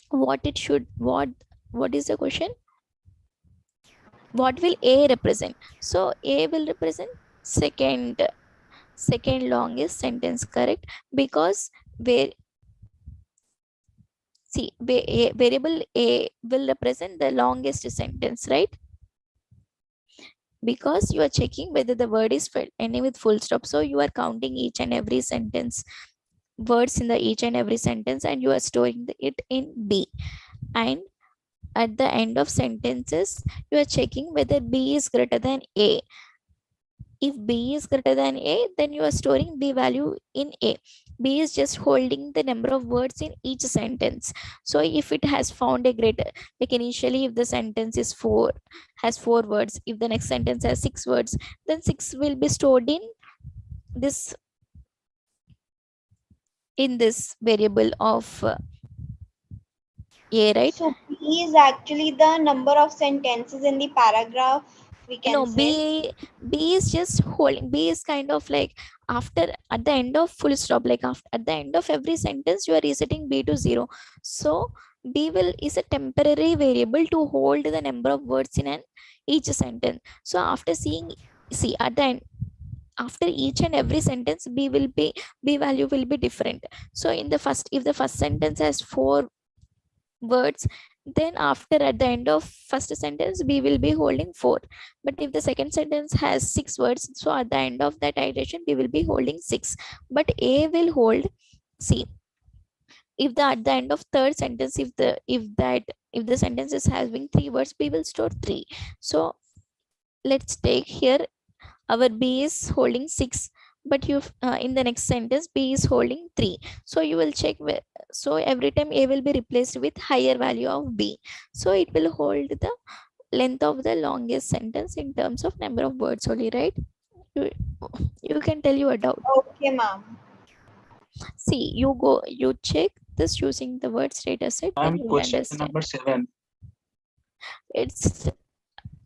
what is the question? What will A represent? So A will represent second longest sentence, correct? Because variable A will represent the longest sentence, right? Because you are checking whether the word is ending with full stop. So you are counting each and every sentence, words in the each and every sentence, and you are storing it in B. And at the end of sentences, you are checking whether B is greater than A. If B is greater than A, then you are storing B value in A. B is just holding the number of words in each sentence. So if it has found a greater, like initially if the sentence is has 4 words, if the next sentence has 6 words, then 6 will be stored in this variable of A, right? So B is actually the number of sentences in the paragraph, we can No, say. B is just holding. B is kind of like after, at the end of full stop, like after at the end of every sentence you are resetting B to 0. So B is a temporary variable to hold the number of words in each sentence. So after see at the end, after each and every sentence, B value will be different. So in the first, if the first sentence has 4 words, then after at the end of first sentence B will be holding 4. But if the second sentence has 6 words, so at the end of that iteration B will be holding 6. But A will hold, see, if at the end of third sentence, if the sentence is having 3 words, B will store 3. So let's take here our B is holding 6, but you in the next sentence B is holding 3. So you will check where, so every time A will be replaced with higher value of B, so it will hold the length of the longest sentence in terms of number of words only, right? You can tell your doubt. Okay, ma'am. See, you check this using the words data set, then you will Question understand. number 7. It's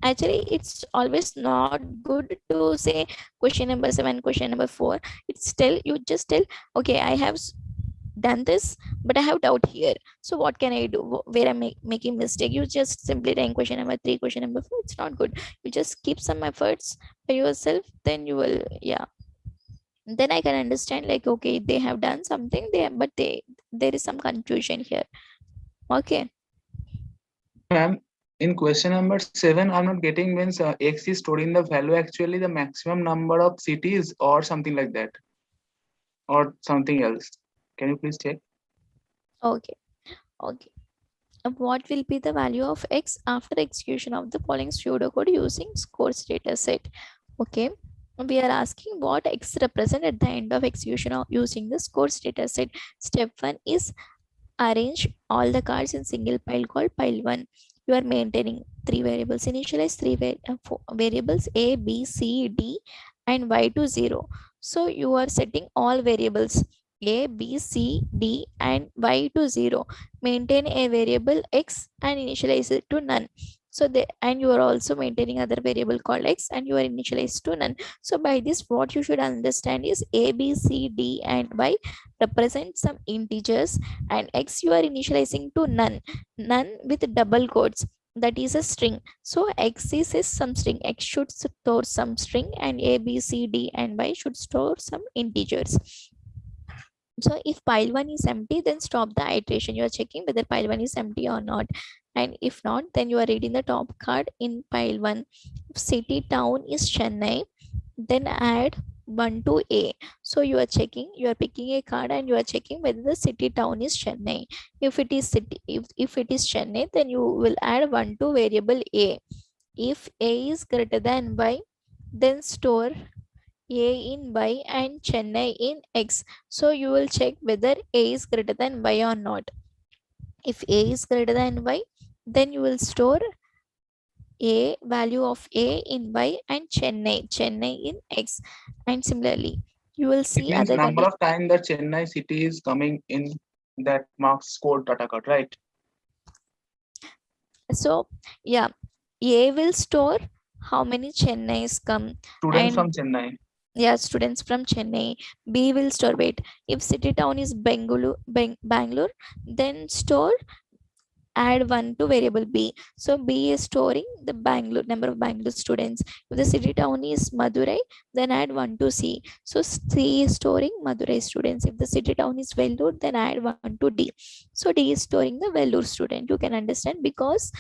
actually, it's always not good to say question number 7, question number 4. It's you just tell, okay, I have done this, but I have doubt here, so what can I do, where I'm making mistake. You just simply write question number 3, question number 4. It's not good. You just keep some efforts by yourself, then you will, yeah, then I can understand, like, okay, they have done something there, but there is some confusion here. Okay, Ma'am, in question number 7, I'm not getting, means X is storing the value actually the maximum number of cities or something like that, or something else. Can you please check? okay. What will be the value of X after execution of the following pseudocode using scores data set? Okay, we are asking what X represent at the end of execution of using the scores data set. Step 1 is arrange all the cards in single pile called pile 1. You are maintaining 3 variables. Initialize 4 variables A, B, C, D and Y to 0. So you are setting all variables A, B, C, D and Y to 0. Maintain a variable X and initialize it to none. So and you are also maintaining other variable called X and you are initialized to none. So by this, what you should understand is A, B, C, D and Y represent some integers, and X you are initializing to none with double quotes, that is a string. So X is some string. X should store some string, and A, B, C, D and Y should store some integers. So if pile 1 is empty, then stop the iteration. You are checking whether pile 1 is empty or not, and if not, then you are reading the top card in pile 1. If city town is Chennai, then add 1 to A. So you are checking, you are picking a card and you are checking whether the city town is Chennai. If it is if it is Chennai, then you will add 1 to variable A. If A is greater than Y, then store A in Y and Chennai in X. So you will check whether A is greater than Y or not. If A is greater than Y, then you will store A value of A in Y and Chennai in X. And similarly, You will It see means other number conditions. of time that Chennai city is coming in that marks code data code, right? So yeah, A will store how many Chennai's come, Students and from Chennai. yeah, students from Chennai. B will store, wait, if city town is Bangalore, then store add 1 to variable B. So B is storing the Bangalore number of Bangalore students. If the city town is Madurai, then add 1 to C. So C is storing Madurai students. If the city town is Vellore, then add 1 to D. So D is storing the Vellore student. You can understand, because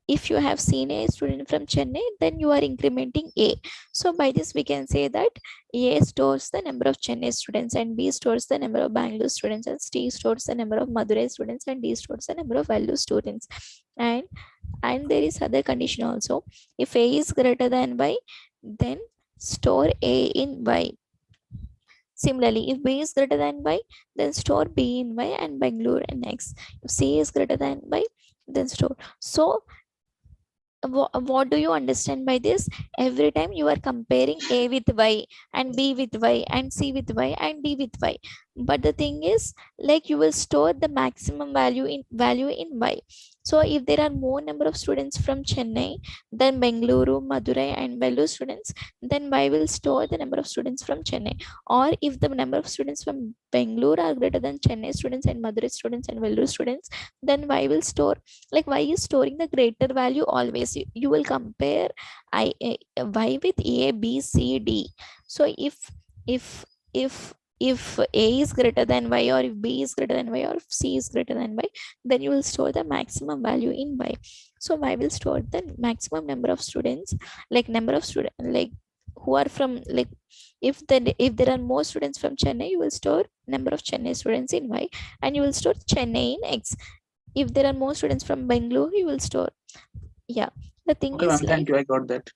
if you have seen a student from Chennai, then you are incrementing A. So by this we can say that A stores the number of Chennai students, and B stores the number of Bangalore students, and C stores the number of Madurai students, and D stores the number of Vellore students. And there is other condition also. If A is greater than Y, then store A in Y. Similarly, if B is greater than Y, then store B in Y and Bangalore in X. If C is greater than Y, then store. So what do you understand by this? Every time you are comparing A with Y, and B with Y, and C with Y, and D with Y, but the thing is, like, you will store the maximum value in Y. So if there are more number of students from Chennai than Bengaluru, Madurai and Vellore students, then Y will store the number of students from Chennai. Or if the number of students from Bengaluru are greater than Chennai students and Madurai students and Vellore students, then Y will store, like, Y is storing the greater value always. You will compare Y with A, B, C, D. So if if if A is greater than Y, or if B is greater than Y, or if C is greater than Y, then you will store the maximum value in Y. So Y will store the maximum number of students, like number of students, like, who are from, like, if there are more students from Chennai, you will store number of Chennai students in Y, and you will store Chennai in X. If there are more students from Bangalore, you will store. Yeah, the thing Okay, is ma'am, like, thank you. I got that.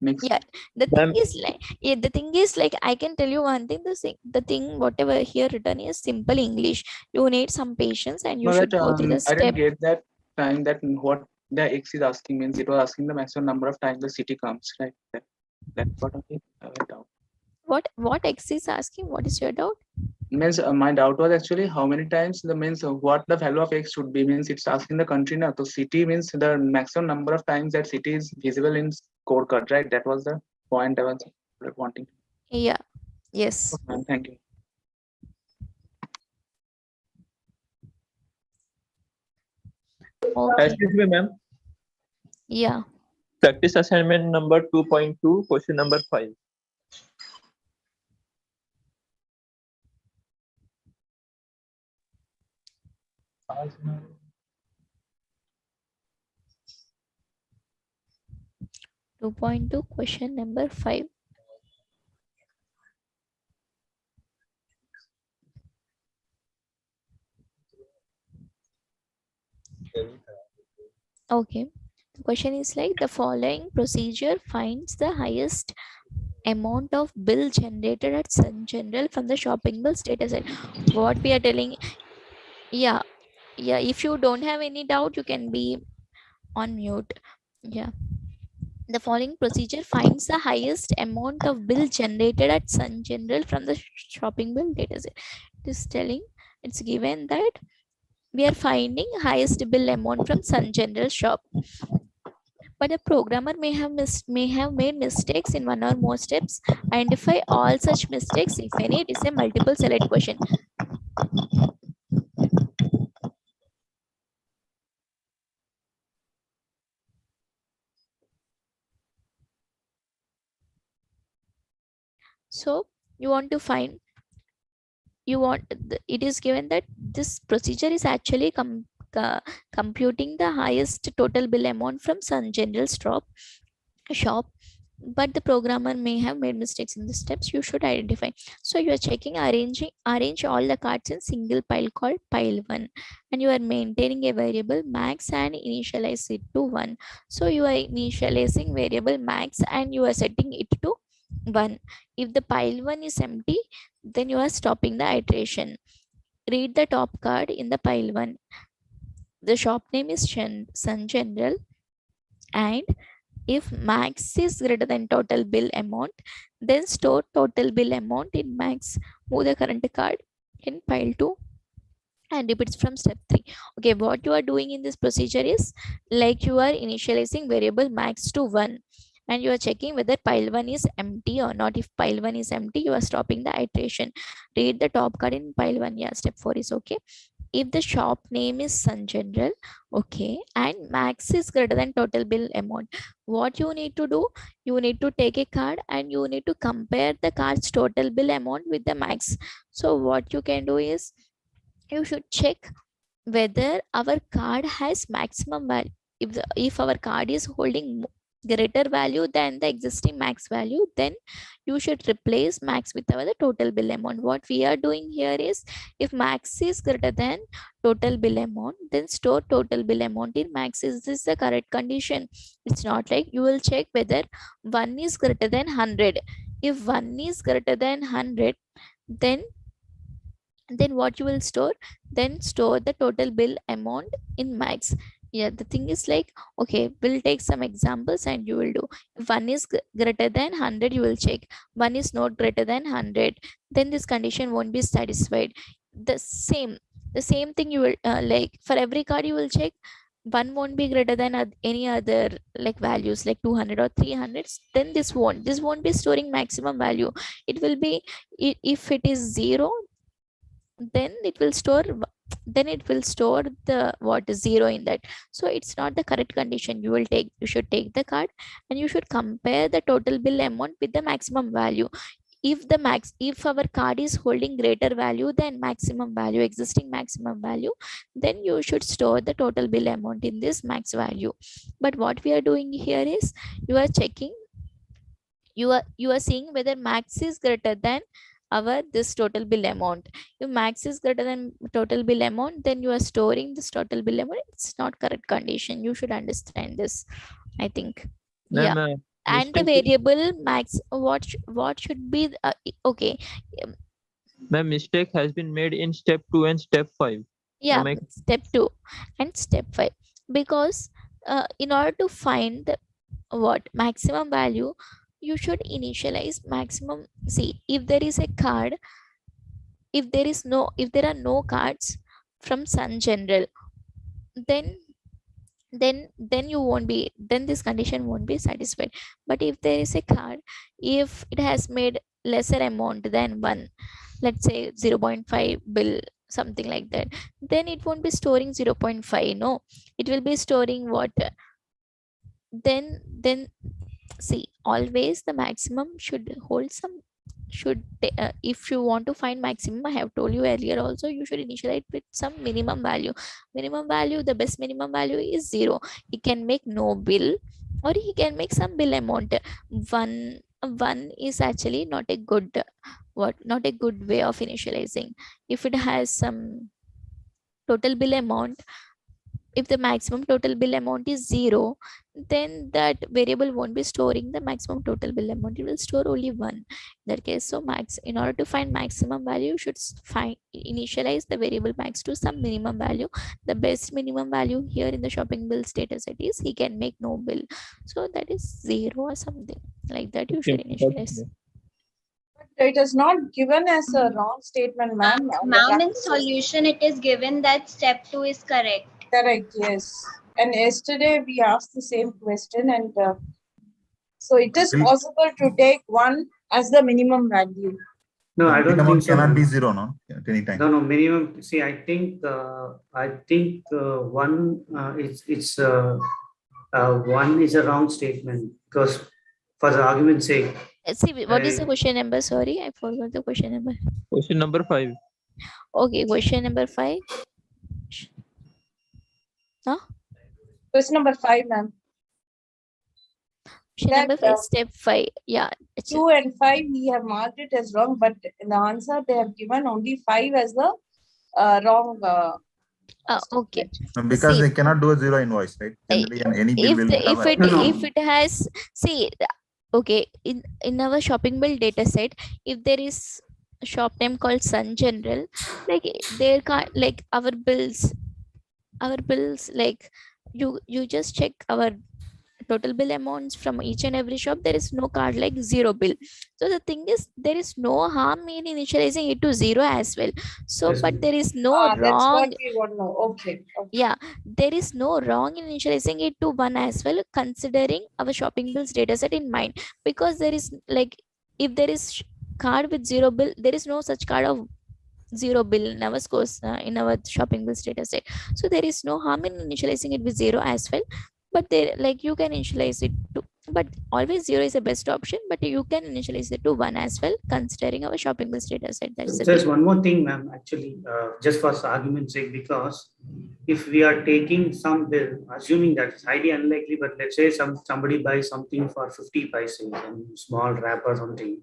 Next. yeah, the thing is like, yeah, the thing is like, I can tell you one thing. The thing whatever here written is simple English. You need some patience, and you No, should that go through the I didn't step. get that time that what the X is asking means. It was asking the maximum number of times the city comes, right? That's what I went out. What X is asking? What is your doubt? Means my doubt was actually how many times the means what the value of X should be, means it's asking the country now. So city means the maximum number of times that city is visible in scorecard, right? That was the point I was wanting. Yeah. Yes. Okay, ma'am, thank you. Okay. Excuse me, ma'am. Yeah. Practice assignment number 2.2, question number 5. Two point two, question number 5. Okay. The question is like, the following procedure finds the highest amount of bill generated at Sun General from the shopping bills data set. What we are telling, yeah, if you don't have any doubt, you can be on mute. Yeah, the following procedure finds the highest amount of bill generated at Sun General from the shopping bill data set. It is telling, it's given that we are finding highest bill amount from Sun General shop, but the programmer may have made mistakes in one or more steps. Identify all such mistakes, if any. It is a multiple select question. So you want to find, it is given that this procedure is actually computing the highest total bill amount from Sun General shop, but the programmer may have made mistakes in the steps. You should identify. So you are checking, arrange all the cards in single pile called pile 1, and you are maintaining a variable max and initialize it to 1. So you are initializing variable max and you are setting it to 1. If the pile 1 is empty, then you are stopping the iteration. Read the top card in the pile 1. The shop name is Sun General, and if max is greater than total bill amount, then store total bill amount in max, move the current card in pile 2 and repeats from step 3. Okay, what you are doing in this procedure is like you are initializing variable max to 1 and you are checking whether pile 1 is empty or not. If pile 1 is empty, you are stopping the iteration. Read the top card in pile 1. Yeah, step 4 is okay. If the shop name is Sun General, okay, and max is greater than total bill amount, what you need to do, you need to take a card and you need to compare the card's total bill amount with the max. So what you can do is you should check whether our card has maximum value. If our card is holding greater value than the existing max value, then you should replace max with our total bill amount. What we are doing here is, if max is greater than total bill amount, then store total bill amount in max. Is this the correct condition? It's not like you will check whether 1 is greater than 100. If 1 is greater than 100, then what you will store, then store the total bill amount in max. Yeah, the thing is like, okay, we'll take some examples and you will do. If 1 is greater than 100, you will check. 1 is not greater than 100, then this condition won't be satisfied. The same thing you will like for every card you will check. 1 won't be greater than any other like values like 200 or 300, then this won't be storing maximum value. It will be, if it is 0, then it will store the what is 0 in that. So it's not the correct condition. You should take the card and you should compare the total bill amount with the maximum value. If our card is holding greater value than maximum value, existing maximum value, then you should store the total bill amount in this max value. But what we are doing here is, you are checking, you are seeing whether max is greater than our this total bill amount. If max is greater than total bill amount, then you are storing this total bill amount. It's not correct condition. You should understand this, I think. Yeah. Ma'am, And the mistake. variable max, what should be okay. Ma'am, mistake has been made in step 2 and step 5. Yeah, Am I- step 2 and step 5, because in order to find the what maximum value, you should initialize maximum. See, if there is a card, if there are no cards from Sun General, then you won't be, then this condition won't be satisfied. But if there is a card, if it has made lesser amount than 1, let's say 0.5 bill, something like that, then it won't be storing 0.5. No, it will be storing what, then see, always the maximum should hold some, if you want to find maximum, I have told you earlier also, you should initialize with some minimum value. The best minimum value is 0. He can make no bill or he can make some bill amount. One is actually not a good way of initializing. If it has some total bill amount, if the maximum total bill amount is 0, then that variable won't be storing the maximum total bill amount. It will store only 1 in that case. So in order to find maximum value, you should initialize the variable max to some minimum value. The best minimum value here in the shopping bills data set is he can make no bill, so that is 0 or something like that. You should initialize. It is not given as a wrong statement, ma'am. Ma'am, in solution, it is given that step 2 is correct. Correct, yes. And yesterday we asked the same question, and so it is possible to take 1 as the minimum value. No, I don't minimum think so. cannot be 0, no? At any time. No, minimum. See, I think one it's 1 is a wrong statement, because for the argument's sake. See, what is the question number? Sorry, I forgot the question number. Question number 5. Okay, question number 5. Huh? Question number 5, ma'am. Question number 5, step 5. Yeah. 2 and 5 we have marked it as wrong, but in the answer they have given only 5 as the wrong. Okay. Because See, they cannot do a 0 invoice, right? Generally, any bill will have if it has, see, okay, in our shopping bill data set, if there is a shop name called Sun General, like there can't, like our bills, like you just check our total bill amounts from each and every shop, there is no card like zero bill. So the thing is, there is no harm in initializing it to zero as well. So but there is no That's what wrong. we want to know. Okay. Yeah, there is no wrong in initializing it to one as well, considering our shopping bills data set in mind. Because there is like, if there is card with zero bill, there is no such card of zero bill in our scores, in our shopping bills data set. So there is no harm in initializing it with zero as well. But there, like, you can initialize it to, but always zero is the best option, but you can initialize it to one as well, considering our shopping bills data set. That's the There's thing. one more thing, ma'am, actually, just for argument's sake, because if we are taking some bill, assuming that it's highly unlikely, but let's say somebody buys something for 50 paise, some small wrap or something.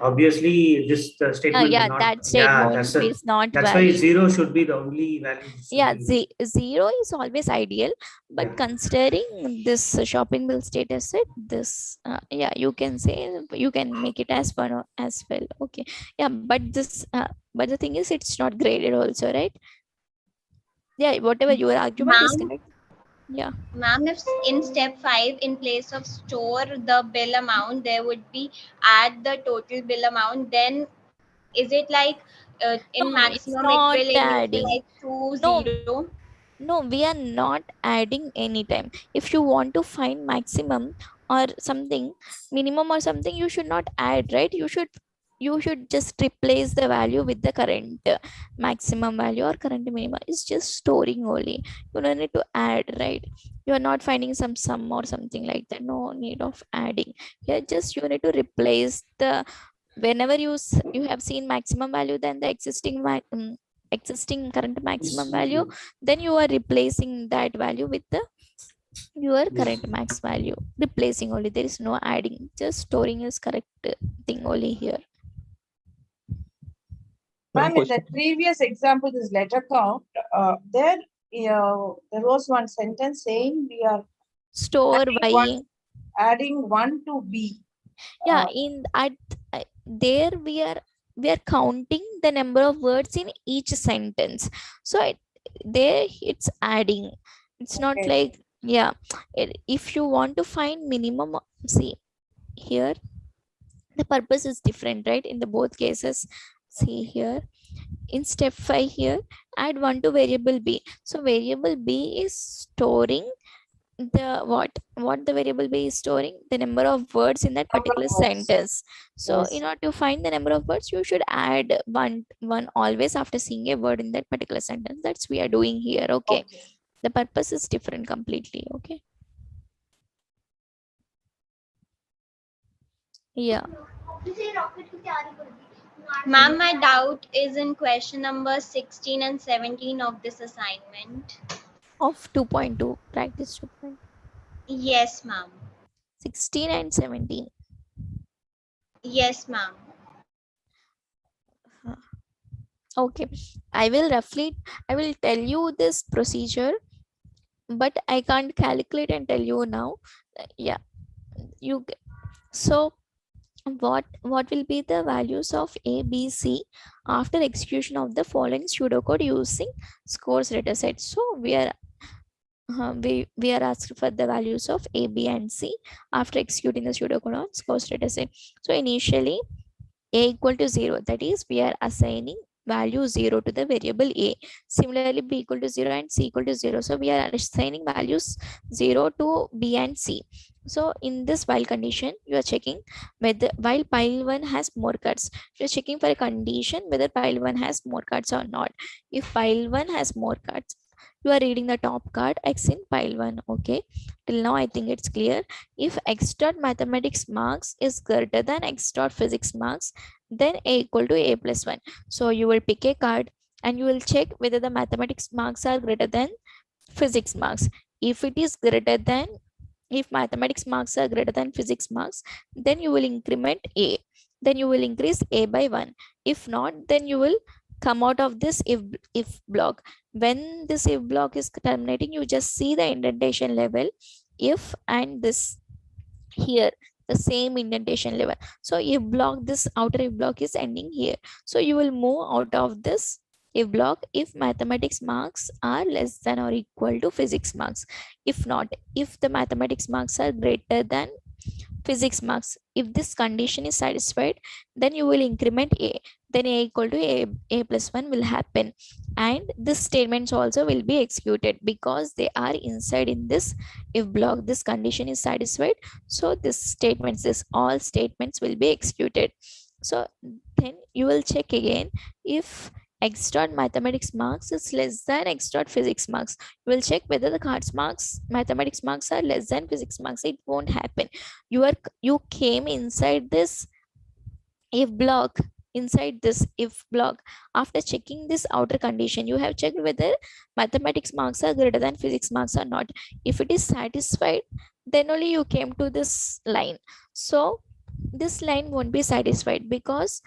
Obviously, this statement Yeah, will not. that statement is not That's why valid. zero should be the only value. Yeah, zero is always ideal, but considering this shopping bill status set, this yeah, you can say, you can make it as one as well. Okay, yeah, but this but the thing is, it's not graded also, right? Yeah, whatever your argument is correct. Yeah, Ma'am, if in step 5, in place of store the bill amount, there would be add the total bill amount, then is it like in no, it's maximum it not will adding. initialize to 0? No, we are not adding anytime. If you want to find maximum or something, minimum or something, you should not add, right? You should just replace the value with the current maximum value or current minimum. It's just storing only. You don't need to add, right? You are not finding some sum or something like that. No need of adding. Here, just you need to replace the, whenever you have seen maximum value, then the existing current maximum value, then you are replacing that value with the your current max value, replacing only. There is no adding, just storing is correct thing only here. Ma'am, in the previous example, this letter count, there was one sentence saying we are store by adding one to B. Yeah, in at there we are counting the number of words in each sentence. So there it's adding. It's not like, yeah, if you want to find minimum, see here the purpose is different, right? In the both cases, see here in step 5, here add one to variable B. So variable B is storing the what the variable B is storing, the number of words in that particular sentence. So in order to find the number of words, you should add one always after seeing a word in that particular sentence. That's we are doing here. Okay, the purpose is different completely. Okay, yeah. Ma'am, my doubt is in question number 16 and 17 of this assignment. Of 2.2, practice 2.2. Yes, ma'am. 16 and 17. Yes, ma'am. Okay, I will tell you this procedure, but I can't calculate and tell you now. Yeah, so what will be the values of A, B, C after execution of the following pseudocode using scores dataset? So we are asked for the values of A, B, and C after executing the pseudocode on scores dataset. So initially A equal to 0, that is we are assigning value 0 to the variable A. Similarly, B equal to 0 and C equal to 0. So we are assigning values 0 to B and C. So in this while condition, you are checking whether while pile 1 has more cards. You are checking for a condition whether pile 1 has more cards or not. If pile 1 has more cards, you are reading the top card X in pile 1. Okay, till now I think it's clear. If X dot mathematics marks is greater than X dot physics marks, then A equal to A plus 1. So you will pick a card and you will check whether the mathematics marks are greater than physics marks. If it is greater than, if mathematics marks are greater than physics marks, then you will increment A. Then you will increase A by 1. If not, then you will come out of this if block. When this if block is terminating, you just see the indentation level if and this here the same indentation level. So if block, this outer if block is ending here, so you will move out of this if block if mathematics marks are less than or equal to physics marks. If not, if the mathematics marks are greater than physics marks, if this condition is satisfied, then you will increment a, then a equal to a plus 1 will happen, and this statements also will be executed because they are inside in this if block. This condition is satisfied, so this statements, this all statements will be executed. So then you will check again if x dot mathematics marks is less than x dot physics marks. You will check whether the cards marks mathematics marks are less than physics marks. It won't happen. You came inside this if block, inside this if block. After checking this outer condition, you have checked whether mathematics marks are greater than physics marks or not. If it is satisfied, then only you came to this line. So this line won't be satisfied because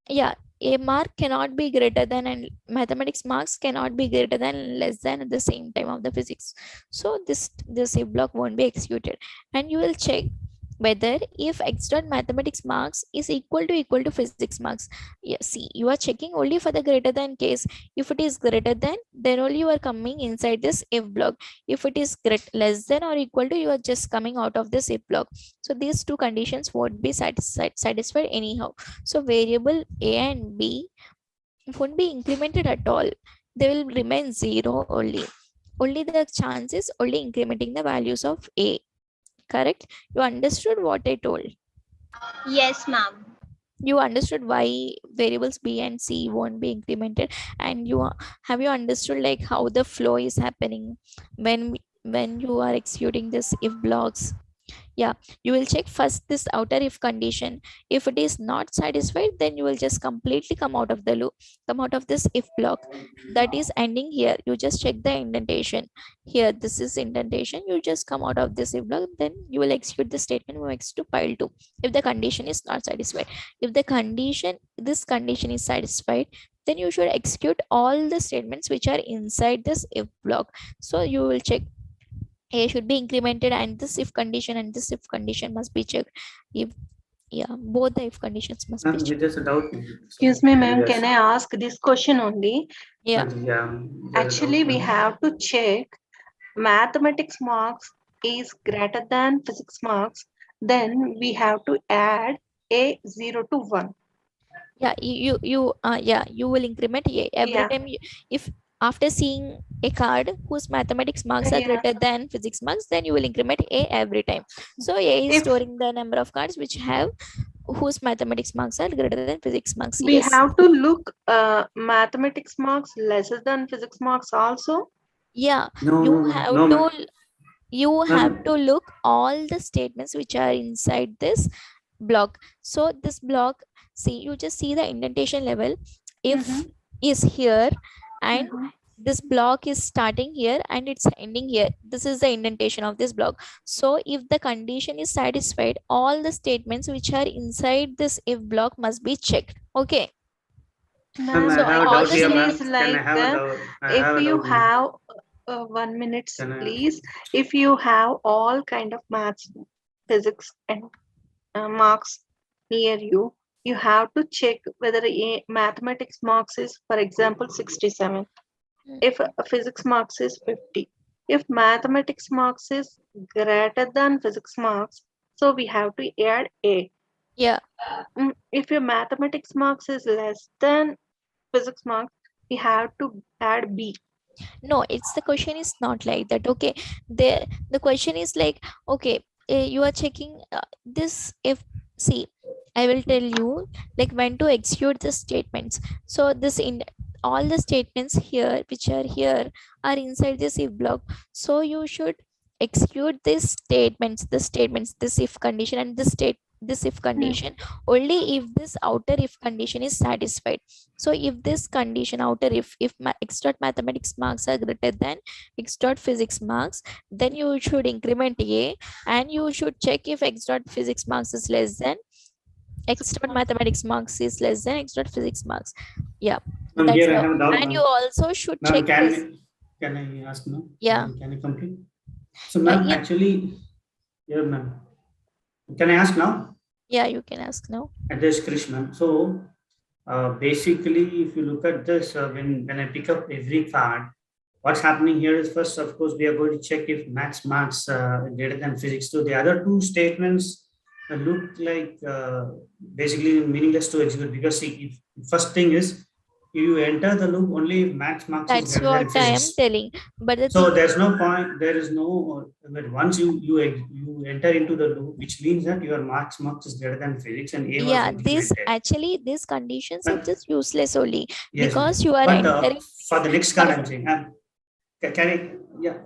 yeah, a mark cannot be greater than and mathematics marks cannot be greater than less than at the same time of the physics. So this if block won't be executed, and you will check whether if x dot mathematics marks is equal to physics marks. Yeah, see, you are checking only for the greater than case. If it is greater than, then only you are coming inside this if block. If it is less than or equal to, you are just coming out of this if block. So these two conditions won't be satisfied anyhow. So variable a and b won't be incremented at all. They will remain 0 only. Only the chance is only incrementing the values of a. Correct? You understood what I told? Yes, ma'am. You understood why variables b and c won't be incremented, and have you understood like how the flow is happening when you are executing this if blocks? Yeah, you will check first this outer if condition. If it is not satisfied, then you will just completely come out of the loop, come out of this if block that is ending here. You just check the indentation here. This is indentation. You just come out of this if block, then you will execute the statement move x to pile 2 if the condition is not satisfied. If the this condition is satisfied, then you should execute all the statements which are inside this if block. So you will check a should be incremented, and this if condition and this if condition must be checked. If both the if conditions must be checked. Just a doubt. Excuse me, ma'am, can I ask this question only? Yeah. Actually, we have to check mathematics marks is greater than physics marks, then we have to add a 0 to 1. Yeah, you will increment a every time if after seeing a card whose mathematics marks are greater than physics marks, then you will increment a every time. So a is storing the number of cards which have whose mathematics marks are greater than physics marks. We have to look mathematics marks lesser than physics marks also. Yeah, you have to look all the statements which are inside this block. So this block, see, you just see the indentation level. If is here and this block is starting here and it's ending here, this is the indentation of this block. So if the condition is satisfied, all the statements which are inside this if block must be checked. Okay. Ma'am, so all the is like if you have 1 minute, please. If you have all kind of maths, physics, and marks near you, you have to check whether a mathematics marks is, for example, 67. If physics marks is 50. If mathematics marks is greater than physics marks, so we have to add A. Yeah. If your mathematics marks is less than physics marks, we have to add B. No, it's the question is not like that. Okay, the question is like, okay, you are checking this if, see, I will tell you like when to execute the statements. So this in all the statements here which are here are inside this if block. So you should execute these statements, this if condition and this if condition only if this outer if condition is satisfied. So if this condition outer if x dot mathematics marks are greater than x dot physics marks, then you should increment A, and you should check if x dot physics marks is less than x dot mathematics marks is less than x dot physics marks. Yeah. Here I have a doubt, and you also should check this. Can I ask now? Yeah. Can I complete? So ma'am, actually, yeah, ma'am. Can I ask now? Yeah, you can ask now. Address Krish, ma'am. So Basically, if you look at this, when I pick up every card, what's happening here is first, of course, we are going to check if maths marks greater than physics. So the other two statements look like basically meaningless to execute, because see, if first thing is you enter the loop only if maths marks is That's greater than what I am physics. telling. But the So thing there's no point. There is no. But once you enter into the loop, which means that your marks is greater than physics, and A was this implemented. actually these conditions are just useless only, Yes, because you are but entering. for the next card, I'm saying, can I? Yeah,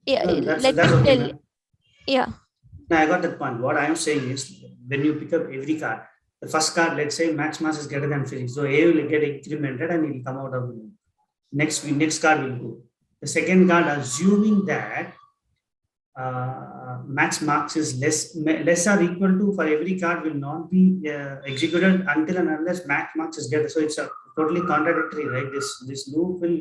Yeah, no, let that's me okay, tell. ma'am. Yeah. No, I got that point. What I am saying is, when you pick up every card, the first card, let's say maths is greater than physics, so A will get incremented and it will come out of the loop. Next card will go. The second card, assuming that max marks is less or equal to for every card will not be executed until and unless max marks is get. So it's a totally contradictory, right? This loop will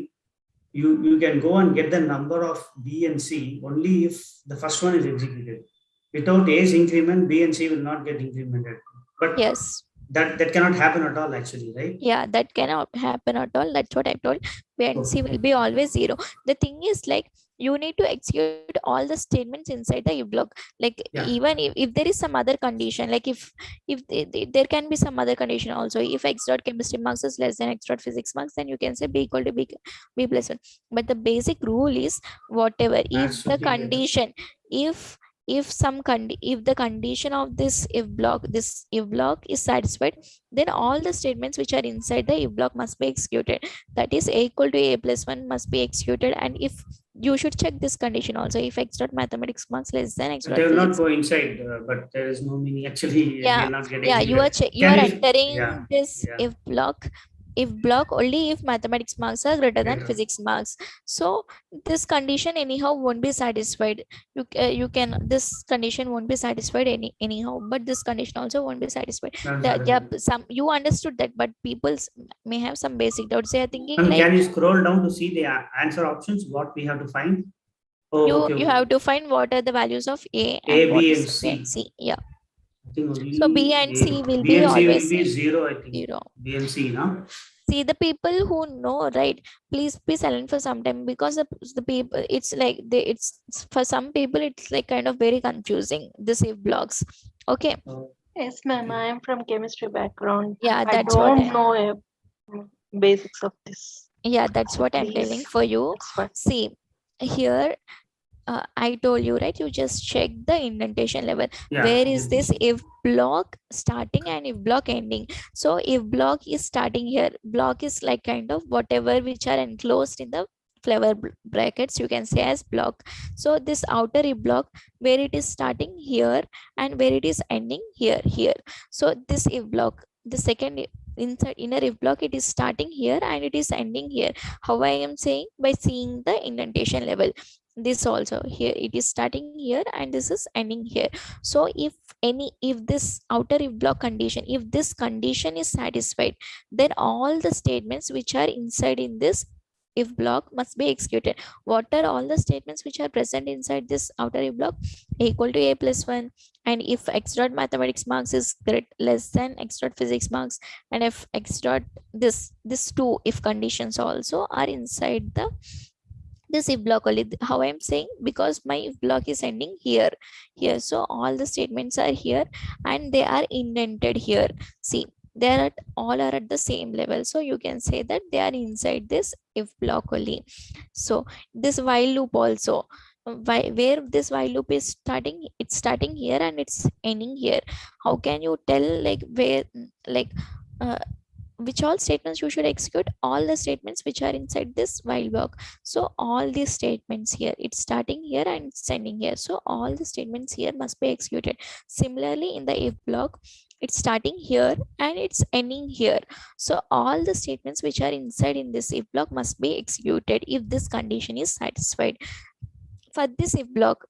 you can go and get the number of B and C only if the first one is executed. Without A's increment, B and C will not get incremented. But yes, that cannot happen at all, actually, right? Yeah, that cannot happen at all. That's what I told. B and C will be always 0. The thing is, like, you need to execute all the statements inside the if block. Like, even if there is some other condition, like if there can be some other condition also. If x dot chemistry marks is less than x dot physics marks, then you can say b equal to b plus 1. But the basic rule is whatever if the condition, if if the condition of this if block is satisfied, then all the statements which are inside the if block must be executed. That is, a equal to a plus 1 must be executed. And if you should check this condition also, if x dot mathematics marks less than x dot They will not physics. go inside, but there is no meaning, actually. They Yeah, will not get you are executed. you are Can entering this if block only if mathematics marks are greater than physics marks. So this condition anyhow won't be satisfied. You can this condition won't be satisfied anyhow, but this condition also won't be satisfied. Some you understood that, but people may have some basic doubts. They are thinking And like, can you scroll down to see the answer options, what we have to find? Oh, you have to find what are the values of A and A, what B, is and B and C. C. Yeah. I think only So B and C will B be and C will always be same. 0, I think. 0. B and C, no? See, the people who know, right? Please be silent for some time, because the people, it's like it's for some people it's like kind of very confusing, the if blocks. Okay. Yes, ma'am. I am from chemistry background. Yeah, I that's what don't know basics of this. Yeah, that's what I'm Please. telling for you. See, here I told you, right? You just check the indentation level. Where is this if block starting and if block ending? So if block is starting here, block is like kind of whatever which are enclosed in the flower brackets, you can say as block. So this outer if block, where it is starting here and where it is ending here. So this if block, the second inside inner if block, it is starting here and it is ending here. How I am saying? By seeing the indentation level. This also here it is starting here and this is ending here. So if this outer if block condition, if this condition is satisfied, then all the statements which are inside in this if block must be executed. What are all the statements which are present inside this outer if block? A equal to a plus 1, and if x dot mathematics marks is less than x dot physics marks, and if x dot this two if conditions also are inside the this if block only. How I'm saying? Because my if block is ending here. So all the statements are here and they are indented here. See, they are all are at the same level, so you can say that they are inside this if block only. So this while loop also, where this while loop is starting, it's starting here and it's ending here. How can you tell like where, like which all statements you should execute? All the statements which are inside this while block. So all these statements here, it's starting here and it's ending here, so all the statements here must be executed. Similarly in the if block, it's starting here and it's ending here, so all the statements which are inside in this if block must be executed if this condition is satisfied. For this if block,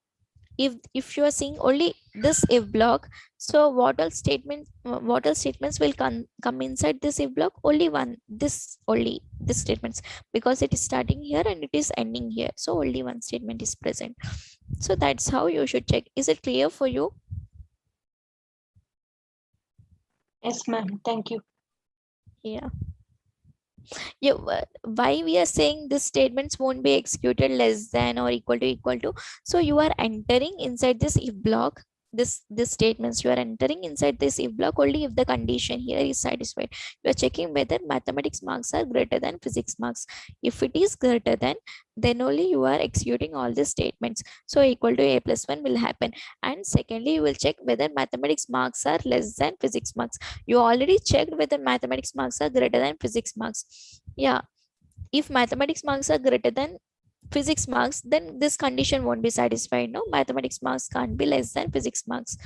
if you are seeing only this if block, so what all statements will come inside this if block? Only one, this statements, because it is starting here and it is ending here, so only one statement is present. So that's how you should check. Is it clear for you? Yes, ma'am. Thank you. Yeah. Yeah, why we are saying these statements won't be executed less than or equal to, so you are entering inside this if block, this statements you are entering inside this if block only if the condition here is satisfied. You are checking whether mathematics marks are greater than physics marks. If it is greater than, then only you are executing all the statements, so equal to a plus 1 will happen. And secondly, you will check whether mathematics marks are less than physics marks. You already checked whether mathematics marks are greater than physics marks. Yeah, if mathematics marks are greater than physics marks, then this condition won't be satisfied. No, mathematics marks can't be less than physics marks,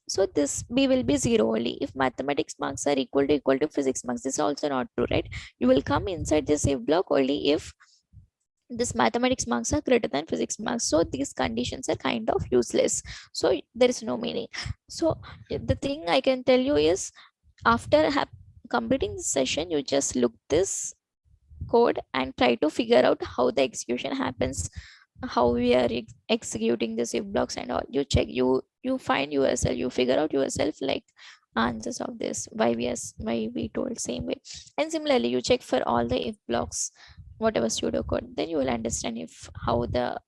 so this b will be 0 only if mathematics marks are equal to physics marks. This is also not true, right? You will come inside this if block only if this mathematics marks are greater than physics marks, so these conditions are kind of useless, so there is no meaning. So the thing I can tell you is, after completing this session, you just look this code and try to figure out how the execution happens, how we are executing this if blocks and all. You check, you find yourself, you figure out yourself like answers of this, why we told same way. And similarly, you check for all the if blocks, whatever pseudocode, then you will understand if how the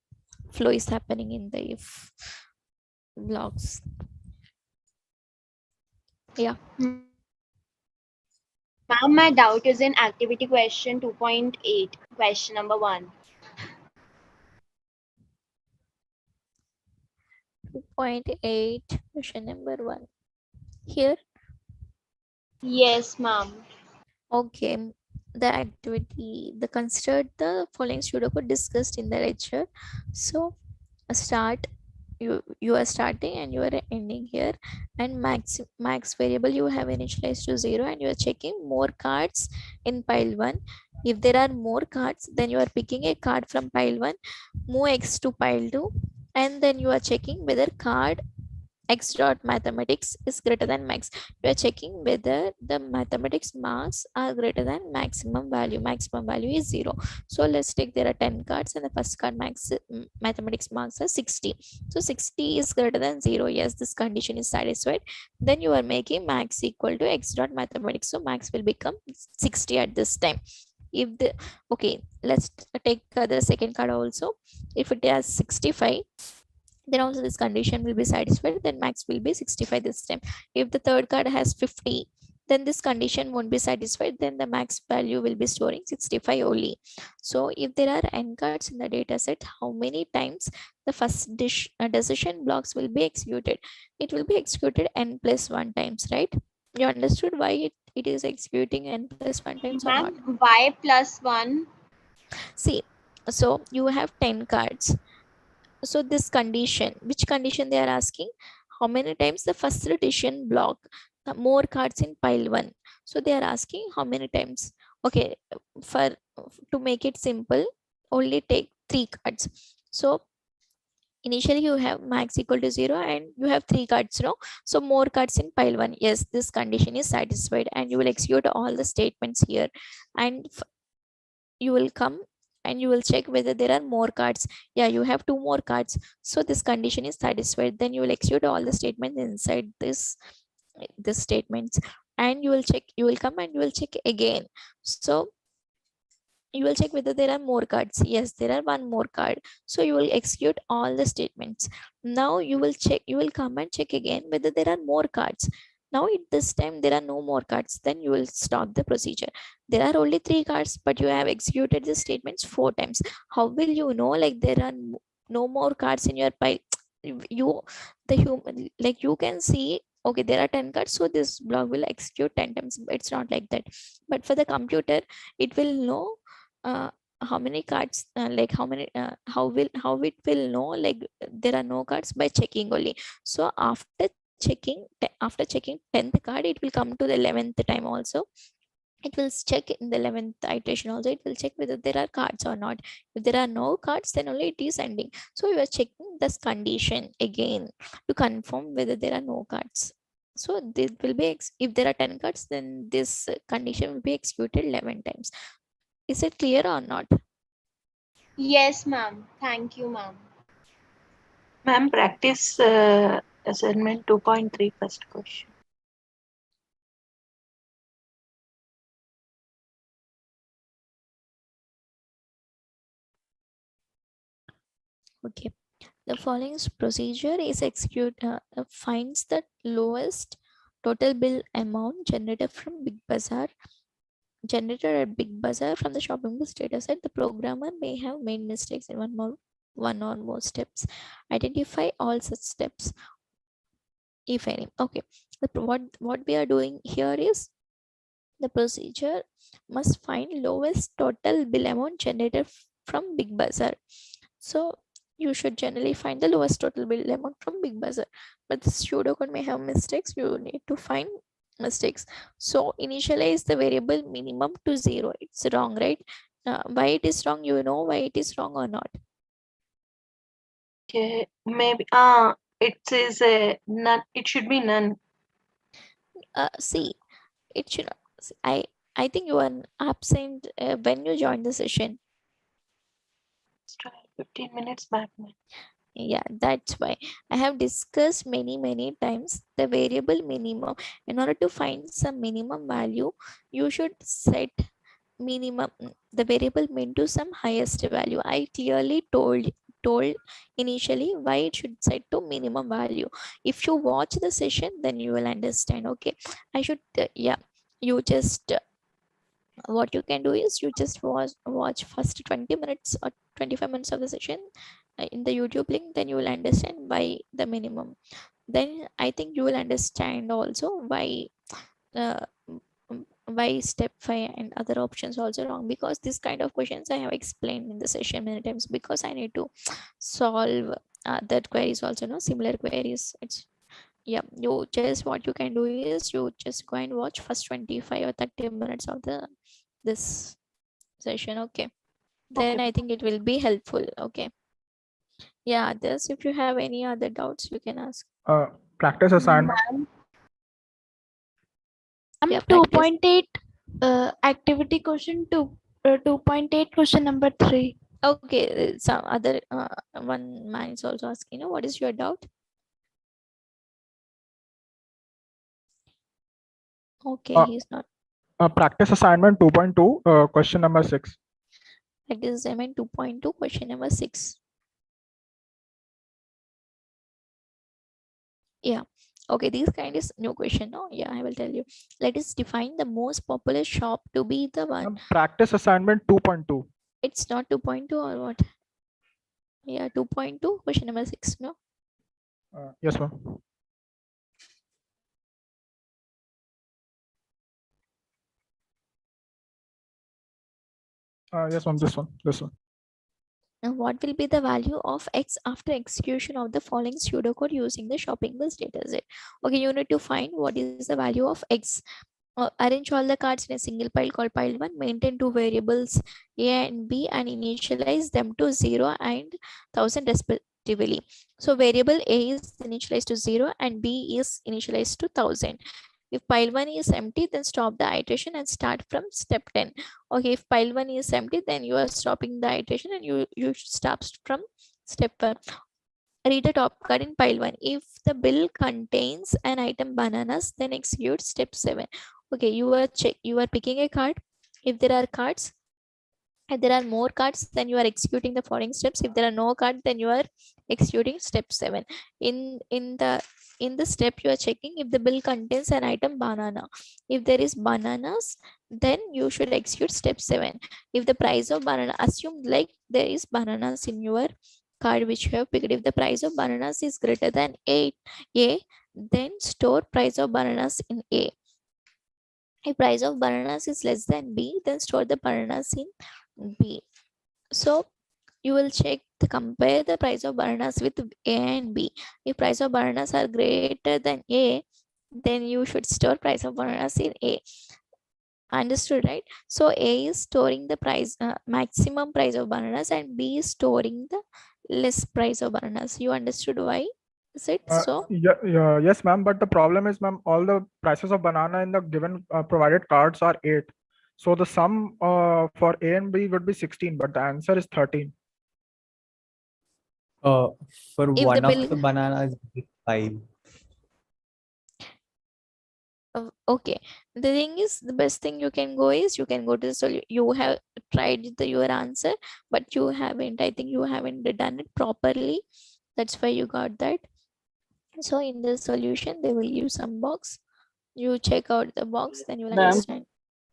flow is happening in the if blocks. Yeah. Ma'am, my doubt is in activity question 2.8, question number 1. 2.8, question number 1. Here? Yes, ma'am. Okay. The activity, the considered the following pseudocode discussed in the lecture. So start, you are starting and you are ending here, and max variable you have initialized to 0, and you are checking more cards in pile 1. If there are more cards, then you are picking a card from pile 1, move x to pile 2, and then you are checking whether card x dot mathematics is greater than max. You are checking whether the mathematics marks are greater than maximum value. Maximum value is 0. So let's take, there are 10 cards and the first card mathematics marks are 60. So 60 is greater than 0. Yes, this condition is satisfied. Then you are making max equal to x dot mathematics. So max will become 60 at this time. If the, okay, let's take the second card also. If it has 65, then also this condition will be satisfied, then max will be 65 this time. If the third card has 50, then this condition won't be satisfied, then the max value will be storing 65 only. So if there are n cards in the data set, how many times the first decision blocks will be executed? It will be executed n plus 1 times, right? You understood why it is executing n plus 1 times or not? Y plus 1. See, so you have 10 cards. So this condition, which condition they are asking? How many times the first decision block, more cards in pile 1. So they are asking how many times. Okay, for to make it simple, only take 3 cards. So initially you have max equal to 0 and you have 3 cards, no? So more cards in pile 1. Yes, this condition is satisfied, and you will execute all the statements here, and you will come and you will check whether there are more cards. Yeah, you have 2 more cards, so this condition is satisfied. Then you will execute all the statements inside this statements, and you will check, you will come and you will check again. So you will check whether there are more cards. Yes, there are 1 more card, so you will execute all the statements. Now you will check, you will come and check again whether there are more cards. Now at this time there are no more cards, then you will stop the procedure. There are only 3 cards, but you have executed the statements 4 times. How will you know like there are no more cards in your pile? You, the human, like you can see, okay, there are 10 cards, so this block will execute 10 times. It's not like that. But for the computer, it will know how many cards, like how many, how it will know like there are no cards by checking only. So after checking 10th card, it will come to the 11th time also. It will check in the 11th iteration also, it will check whether there are cards or not. If there are no cards, then only it is ending. So you are checking this condition again to confirm whether there are no cards. So this will be, if there are 10 cards, then this condition will be executed 11 times. Is it clear or not? Yes, ma'am. Thank you, ma'am. Ma'am, practice assignment 2.3 first question. Okay, the following procedure is finds the lowest total bill amount generated from Big Bazaar generated at Big Bazaar from the shopping list data set. The programmer may have made mistakes in one or more steps. Identify all such steps, if any. Okay, what we are doing here is the procedure must find lowest total bill amount generated from Big Bazaar. So you should generally find the lowest total bill amount from Big Bazaar, but the pseudocode may have mistakes. You need to find mistakes. So initialize the variable minimum to 0. It's wrong, right? Why it is wrong? You know why it is wrong or not? Okay, maybe it says none. It should be none. See, it should. I think you are absent when you joined the session. 15 minutes back. Yeah, that's why I have discussed many times the variable minimum. In order to find some minimum value, you should set minimum the variable min to some highest value. I clearly told initially why it should set to minimum value. If you watch the session, then you will understand. Okay, I should yeah, you just what you can do is you just watch first 20 minutes or 25 minutes of the session in the YouTube link, then you will understand why the minimum. Then I think you will understand also uh, why step 5 and other options also wrong, because this kind of questions I have explained in the session many times, because I need to solve that queries also, no similar queries. It's yeah, you just what you can do is you just go and watch first 25 or 30 minutes of this session. Okay, then I think it will be helpful. Okay, yeah, this if you have any other doubts you can ask. Practice assignment. Yeah, 2.8 activity question 2.8 question number 3. Okay, some other one man is also asking, what is your doubt? Okay, he's not. Practice assignment 2.2 question number 6. Practice assignment 2.2 question number 6. Yeah, okay, this kind is new question. No, yeah, I will tell you. Let us define the most popular shop to be the one. Practice assignment 2.2. It's not 2.2 or what? Yeah, 2.2 question number 6. No. Yes, ma'am. Yes, ma'am. This one. Now, what will be the value of x after execution of the following pseudocode using the shopping list dataset? Okay, you need to find what is the value of x. Arrange all the cards in a single pile called pile 1. Maintain two variables a and b and initialize them to 0 and 1000 respectively. So variable a is initialized to 0 and b is initialized to 1000. If pile 1 is empty, then stop the iteration and start from step 10. Okay, if pile 1 is empty, then you are stopping the iteration and you stop from step 1. Read the top card in pile 1. If the bill contains an item bananas, then execute step 7. Okay, you are picking a card. If there are cards, if there are more cards, then you are executing the following steps. If there are no cards, then you are executing step 7. In the step you are checking if the bill contains an item banana. If there is bananas, then you should execute step 7. If the price of banana, assume like there is bananas in your card which you have picked. If the price of bananas is greater than a, then store price of bananas in A. If price of bananas is less than B, then store the bananas in B. So you will compare the price of bananas with A and B. If price of bananas are greater than A, then you should store price of bananas in A. Understood, right? So A is storing the price, maximum price of bananas, and B is storing the less price of bananas. You understood why? Is it so? Yeah, yes, ma'am. But the problem is, ma'am, all the prices of banana in the given provided cards are 8. So the sum for A and B would be 16, but the answer is 13. For If one the of bill, the bananas, 5. Okay, the thing is, the best thing you can go is you can go to the solution. You have tried your answer, but you haven't, I think you haven't done it properly, that's why you got that. So in the solution they will give some box, you check out the box, then you will Ma'am. understand.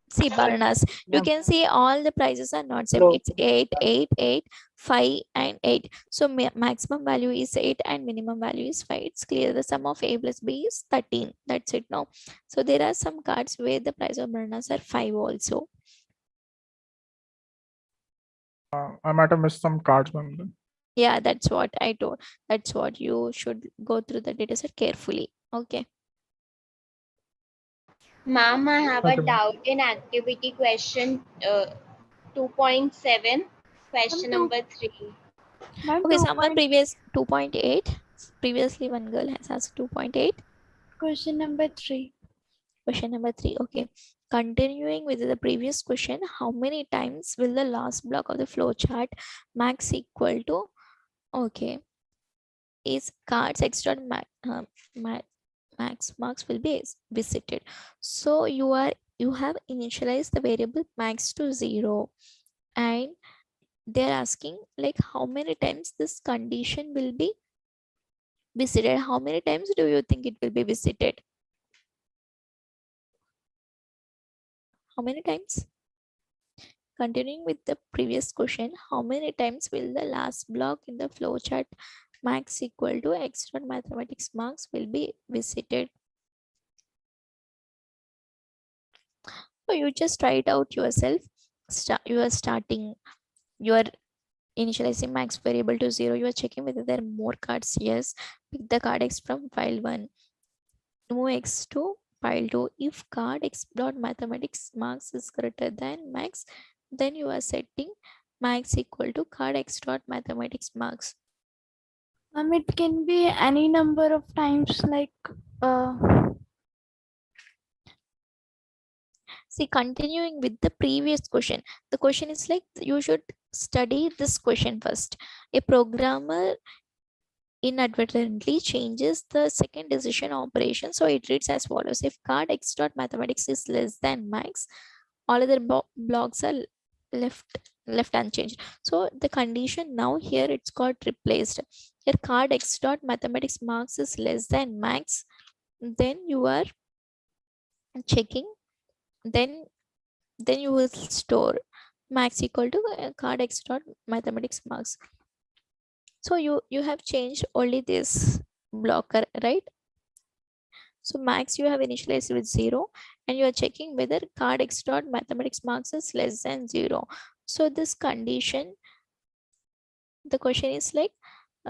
See, Baranas, you Ma'am. can see all the prices are not same. Hello. It's 8, 8, 8, 5 and 8. So maximum value is 8 and minimum value is 5. It's clear the sum of A plus B is 13. That's it now. So there are some cards where the price of bananas are 5 also. I might have missed some cards, ma'am. Yeah, that's what I told. That's what you should go through the dataset carefully. Okay. Ma'am, I have a Okay, ma'am. doubt in activity question 2.7, question number 3. Okay, someone previous 2.8. Previously one girl has asked 2.8. Question number 3. Question number 3. Okay. Continuing with the previous question, how many times will the last block of the flow chart max equal to? Okay. Is cards extra max marks will be visited. So you have initialized the variable max to 0, and they're asking like how many times this condition will be visited. How many times do you think it will be visited? How many times? Continuing with the previous question, how many times will the last block in the flowchart max equal to extra mathematics marks will be visited? So you just try it out yourself. You are starting, you are initializing max variable to 0. You are checking whether there are more cards. Yes, pick the card X from file 1. Move X to file 2. If card X dot mathematics marks is greater than max, then you are setting max equal to card X dot mathematics marks. It can be any number of times, like see, continuing with the previous question, the question is like you should study this question first. A programmer inadvertently changes the second decision operation, so it reads as follows: if card X dot mathematics is less than max, all other blocks are left unchanged. So the condition now here it's got replaced. Here card X dot mathematics marks is less than max, then you are checking, then you will store max equal to card X dot mathematics marks. So you have changed only this blocker, right? So max you have initialized with 0, and you are checking whether card X dot mathematics marks is less than 0. So this condition, the question is like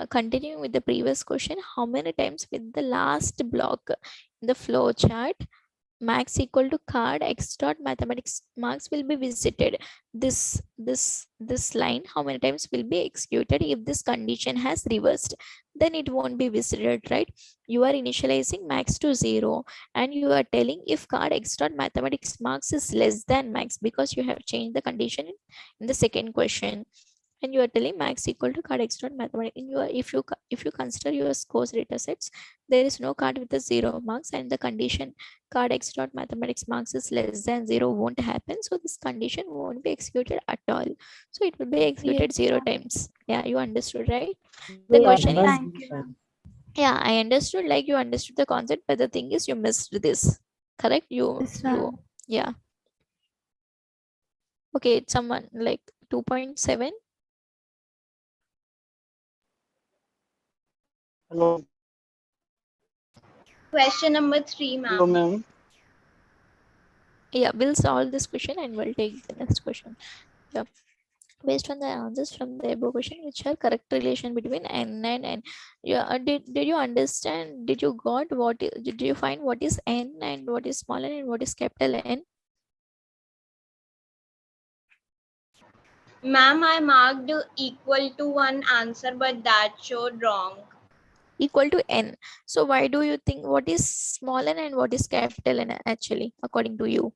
continuing with the previous question, how many times with the last block in the flow chart max equal to card X dot mathematics marks will be visited. This line, how many times will be executed if this condition has reversed, then it won't be visited, right? You are initializing max to 0, and you are telling if card X dot mathematics marks is less than max, because you have changed the condition in the second question, and you are telling max equal to card X dot mathematics. In your, if you consider your scores data sets, there is no card with the 0 marks, and the condition card X dot mathematics marks is less than 0 won't happen. So this condition won't be executed at all. So it will be executed 0 times. Yeah, you understood, right? The question is, yeah, I understood, like you understood the concept, but the thing is you missed this. Correct? You yeah. Okay, it's someone like 2.7. Hello. Question number 3, ma'am. Hello, ma'am. Yeah, we'll solve this question and we'll take the next question. Yeah. Based on the answers from the above question, which are correct relation between n and n. Yeah, did you understand? Did you got what? Did you find what is n and what is small n and what is capital N? Ma'am, I marked equal to one answer, but that showed wrong. Equal to n. So why do you think what is small n and what is capital N actually, according to you?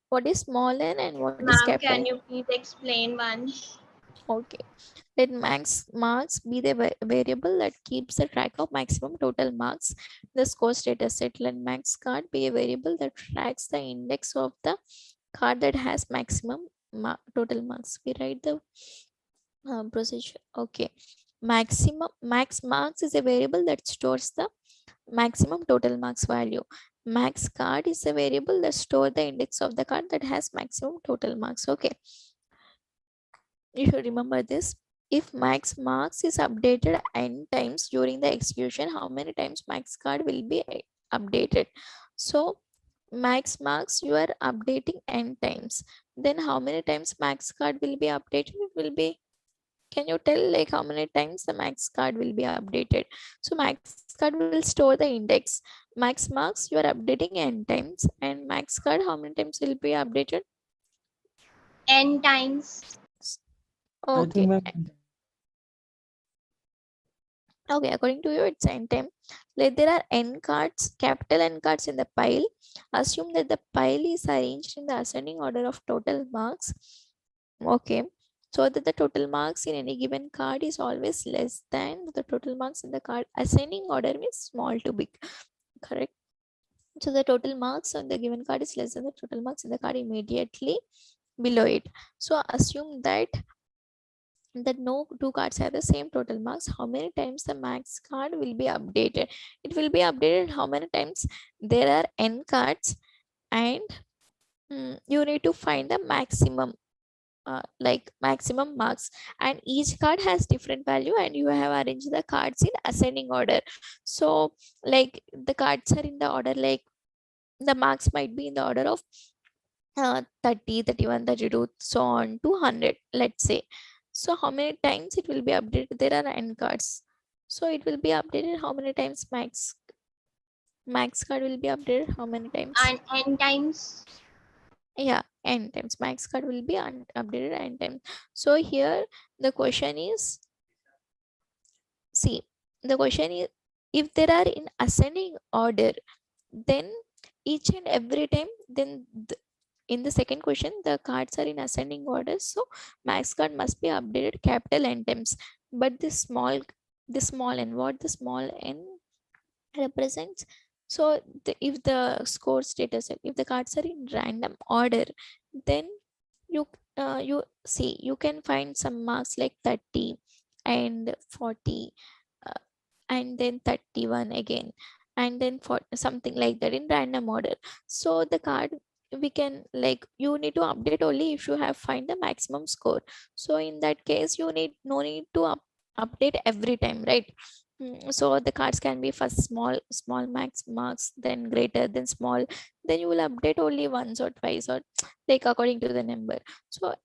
What is small n and what is Ma'am, capital? can you please explain once? Okay. Let max marks be the variable that keeps the track of maximum total marks. The score status set. Let max card be a variable that tracks the index of the card that has maximum total marks. We write the procedure. Okay. Max marks is a variable that stores the maximum total marks value. Max card is a variable that stores the index of the card that has maximum total marks. Okay. You should remember this. If max marks is updated n times during the execution, how many times max card will be updated? So max marks you are updating n times. Then how many times max card will be updated? It will be, can you tell like how many times the max card will be updated? So max card will store the index. Max marks you are updating n times, and max card how many times will be updated? N times. Okay. Okay, according to you, it's n time. Like there are n cards, capital N cards in the pile. Assume that the pile is arranged in the ascending order of total marks. Okay, so that the total marks in any given card is always less than the total marks in the card. Ascending order means small to big, correct? So the total marks on the given card is less than the total marks in the card immediately below it. So assume that no two cards have the same total marks. How many times the max card will be updated? It will be updated how many times there are n cards, and you need to find the maximum like maximum marks, and each card has different value, and you have arranged the cards in ascending order. So like the cards are in the order, like the marks might be in the order of 30, 31, 32, so on to 100, let's say. So how many times it will be updated? There are n cards, so it will be updated how many times? Max card will be updated how many times? And n times. Yeah, n times. Max card will be updated n times. So here the question is, see, the question is, if there are in ascending order, then each and every time, then in the second question the cards are in ascending order, so max card must be updated capital N times. But this small n, what the small n represents? So if the score status, if the cards are in random order, then you see, you can find some marks like 30 and 40, and then 31 again, and then for something like that in random order. So the card, we can, like, you need to update only if you have find the maximum score. So in that case you need no need to update every time, right? So the cards can be first small max marks, then greater, then small, then you will update only once or twice, or like according to the number. So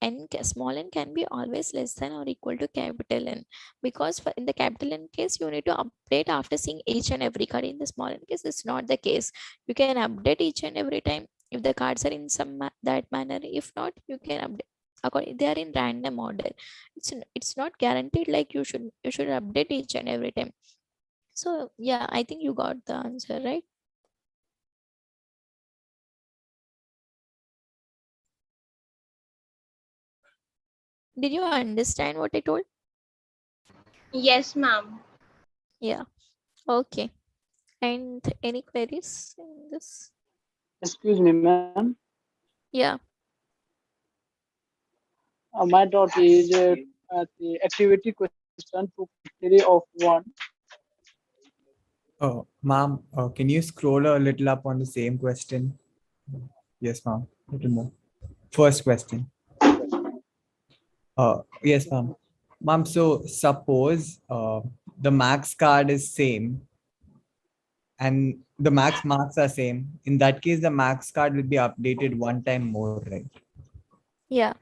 small n can be always less than or equal to capital N, because in the capital N case you need to update after seeing each and every card. In the small n case it's not the case. You can update each and every time if the cards are in some that manner. If not, you can update according, they are in random order. It's not guaranteed like you should update each and every time. So yeah, I think you got the answer, right? Did you understand what I told? Yes, ma'am. Yeah. Okay. And any queries in this? Excuse me, ma'am. Yeah. My doubt is the activity question to criteria of one. Oh, ma'am, can you scroll a little up on the same question? Yes, ma'am. A little more. First question. Yes, ma'am. Ma'am, so suppose the max card is same and the max marks are same. In that case, the max card will be updated one time more, right? Yeah.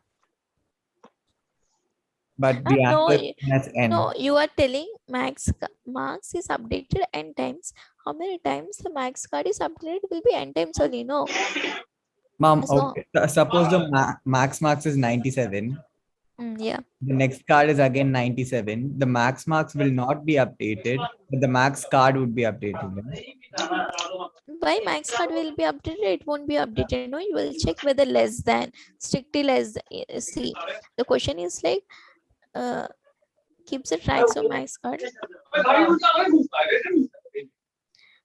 But the No, answer has n. no, you are telling marks is updated n times. How many times the max card is updated will be n times only, no? Ma'am, So, okay. Suppose the max marks is 97. Yeah. The next card is again 97. The max marks will not be updated, but the max card would be updated. Why max card will be updated? It won't be updated. No, you will check whether less than, strictly less. See, the question is like, keeps the tracks of max card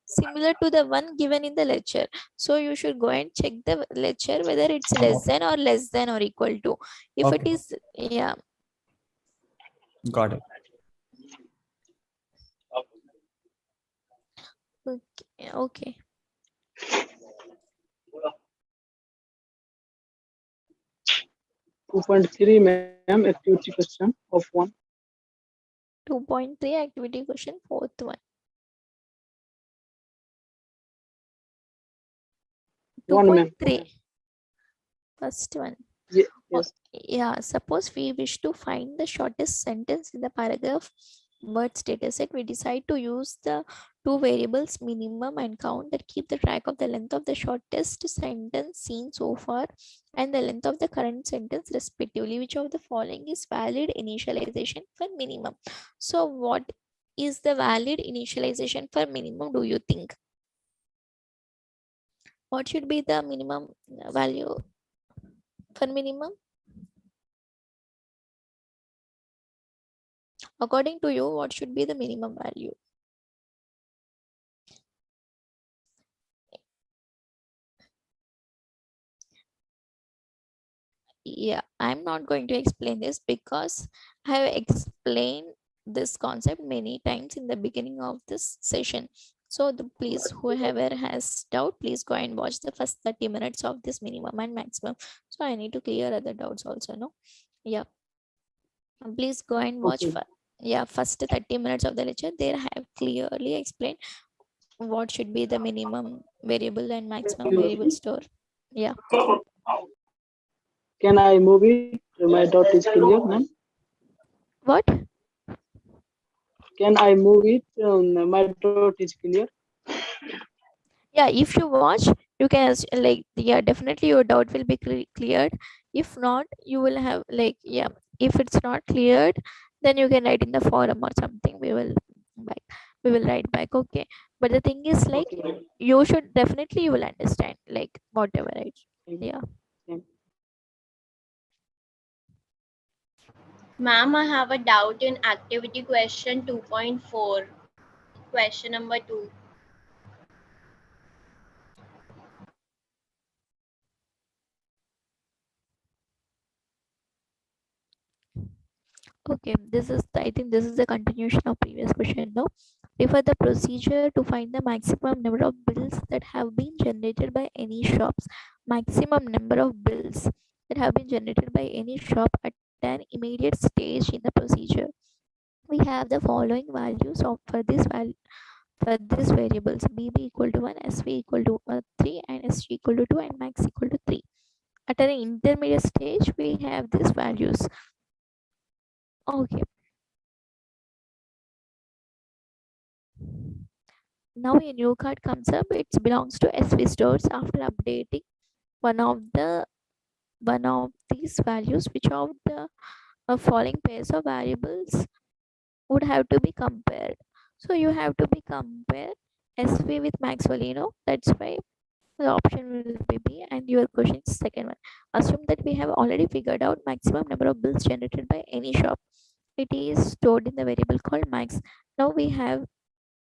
similar to the one given in the lecture. So you should go and check the lecture whether it's less than or equal to. If it is, yeah. Got it. Okay. Okay. 2.3, ma'am, activity question of 1. 2.3 activity question, fourth one. 2.3. First one. Yes. Yeah, suppose we wish to find the shortest sentence in the paragraph words dataset. We decide to use the two variables minimum and count that keep the track of the length of the shortest sentence seen so far and the length of the current sentence respectively. Which of the following is valid initialization for minimum? So what is the valid initialization for minimum, do you think? What should be the minimum value for minimum? According to you, what should be the minimum value? Yeah, I'm not going to explain this because I have explained this concept many times in the beginning of this session. So please, whoever has doubt, please go and watch the first 30 minutes of this minimum and maximum. So I need to clear other doubts also, no? Yeah. Please go and watch first 30 minutes of the lecture. There I have clearly explained what should be the minimum variable and maximum variable store. Yeah. Can I move it? My dot is clear, ma'am. What? Can I move it? My dot is clear. Yeah, if you watch, you can definitely your doubt will be cleared. If not, you will have if it's not cleared, then you can write in the forum or something. We will write back. Okay, but the thing is you should definitely you will understand whatever, right? Yeah. Ma'am, I have a doubt in activity question 2.4. Question number 2. Okay, I think this is the continuation of previous question. No, refer the procedure to find the maximum number of bills that have been generated by any shops. Maximum number of bills that have been generated by any shop at an immediate stage in the procedure. We have the following values for this variables: bb equal to 1, sv equal to 3, and sg equal to 2, and max equal to 3. At an intermediate stage, we have these values. Okay. Now a new card comes up. It belongs to SV stores. After updating one of these values, which of the following pairs of variables would have to be compared? So you have to be compare SV with Maxwell. That's why the option will be B, and your question is second one. Assume that we have already figured out maximum number of bills generated by any shop. It is stored in the variable called max. Now we have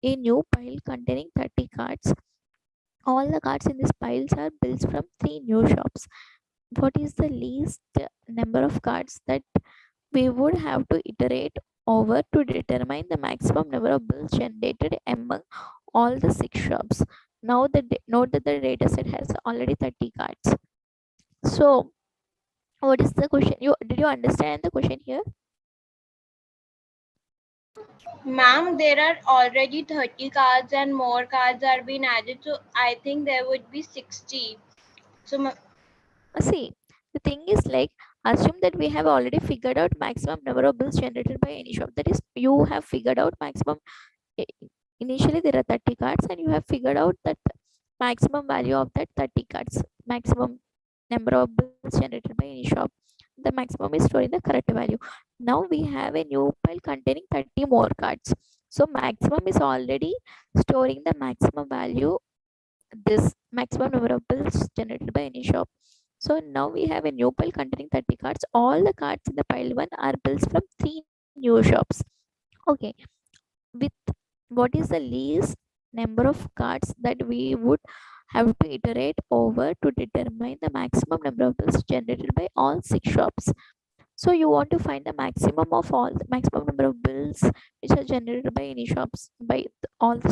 a new pile containing 30 cards. All the cards in these piles are bills from 3 new shops. What is the least number of cards that we would have to iterate over to determine the maximum number of bills generated among all the 6 shops? Now note that the data set has already 30 cards. So what is the question? Did you understand the question here? Ma'am, there are already 30 cards and more cards are being added, so I think there would be 60. So see, the thing is assume that we have already figured out maximum number of bills generated by any shop. That is, you have figured out maximum. Initially there are 30 cards and you have figured out that maximum value of that 30 cards, maximum number of bills generated by any shop. The maximum is stored in the correct value. Now we have a new pile containing 30 more cards. So maximum is already storing the maximum value, this maximum number of bills generated by any shop. So now we have a new pile containing 30 cards. All the cards in the pile 1 are bills from 3 new shops. Okay, with what is the least number of cards that we would have to iterate over to determine the maximum number of bills generated by all 6 shops. So you want to find the maximum of all the maximum number of bills which are generated by any shops by all the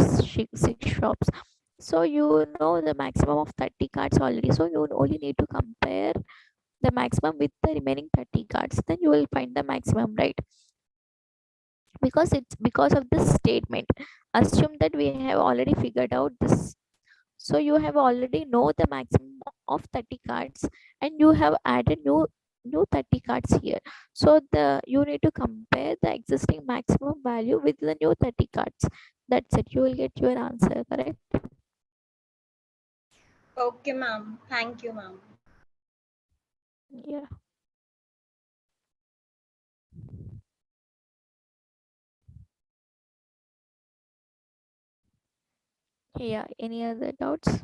6 shops. So you know the maximum of 30 cards already, so you only need to compare the maximum with the remaining 30 cards, then you will find the maximum, right? Because it's because of this statement. Assume that we have already figured out this, so you have already know the maximum of 30 cards and you have added new 30 cards here. So the you need to compare the existing maximum value with the new 30 cards. That's it, you will get your answer, correct? Okay, ma'am. Thank you, ma'am. Yeah. Yeah, any other doubts?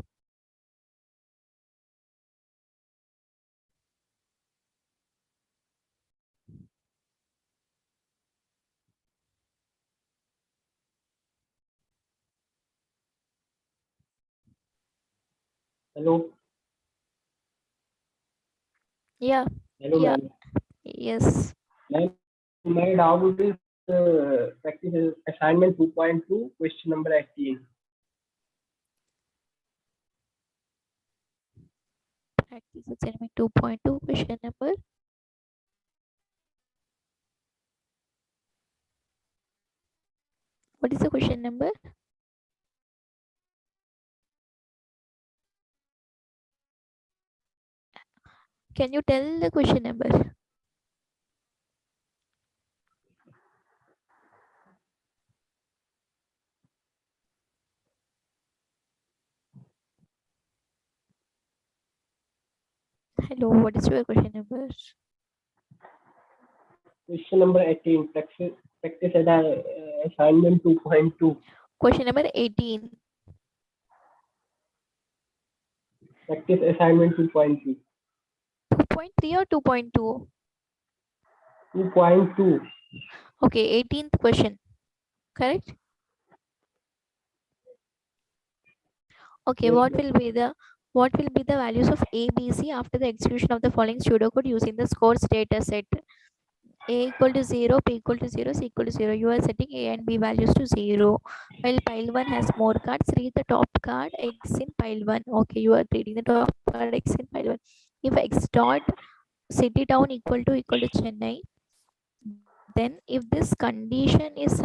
Hello. Yeah. Hello, Yeah. ma'am. Yes. Ma'am, my doubt is practice assignment 2.2, question number 18. Practice assignment 2.2, question number. What is the question number? Can you tell the question number? Hello, what is your question number? Question number 18, practice assignment 2.2. Question number 18. Practice assignment 2.2. 2.3 or 2.2? 2.2. Okay, 18th question. Correct? Okay, Yes, what ma'am. will be the values of A, B, C after the execution of the following pseudocode using the scores data set? A equal to 0, B equal to 0, C equal to 0. You are setting A and B values to 0. While pile 1 has more cards, read the top card X in pile 1. Okay, you are reading the top card X in pile 1. If X dot city town equal to Chennai, then if this condition is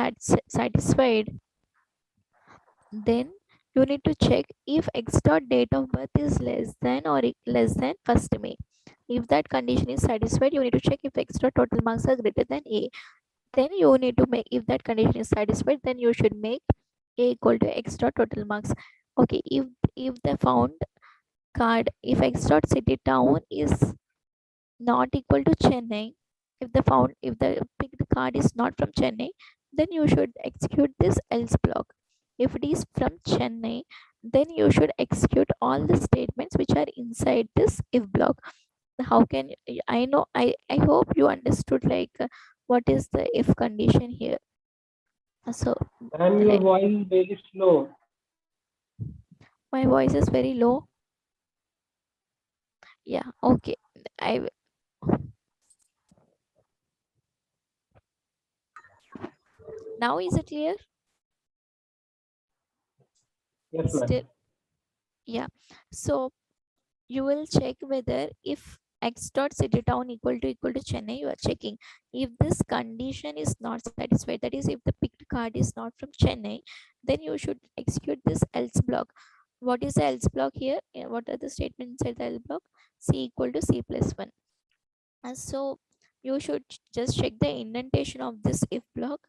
satisfied, then you need to check if X dot date of birth is less than or less than 1st May. If that condition is satisfied, you need to check if X dot total marks are greater than A. Then you need to make, if that condition is satisfied, then you should make A equal to X dot total marks. Okay, if the found card, if X dot city town is not equal to Chennai, if the picked card is not from Chennai, then you should execute this else block. If it is from Chennai, then you should execute all the statements which are inside this if block. How can I know? I hope you understood like what is the if condition here. So Ma'am, your voice is very slow. my voice is very low. Yeah, okay. Now is it clear? Yes, ma'am. Still, yeah. So you will check whether if X dot city town equal to Chennai, you are checking. If this condition is not satisfied, that is if the picked card is not from Chennai, then you should execute this else block. What is the else block here? What are the statements inside the else block? C equal to C plus 1. And so you should just check the indentation of this if block.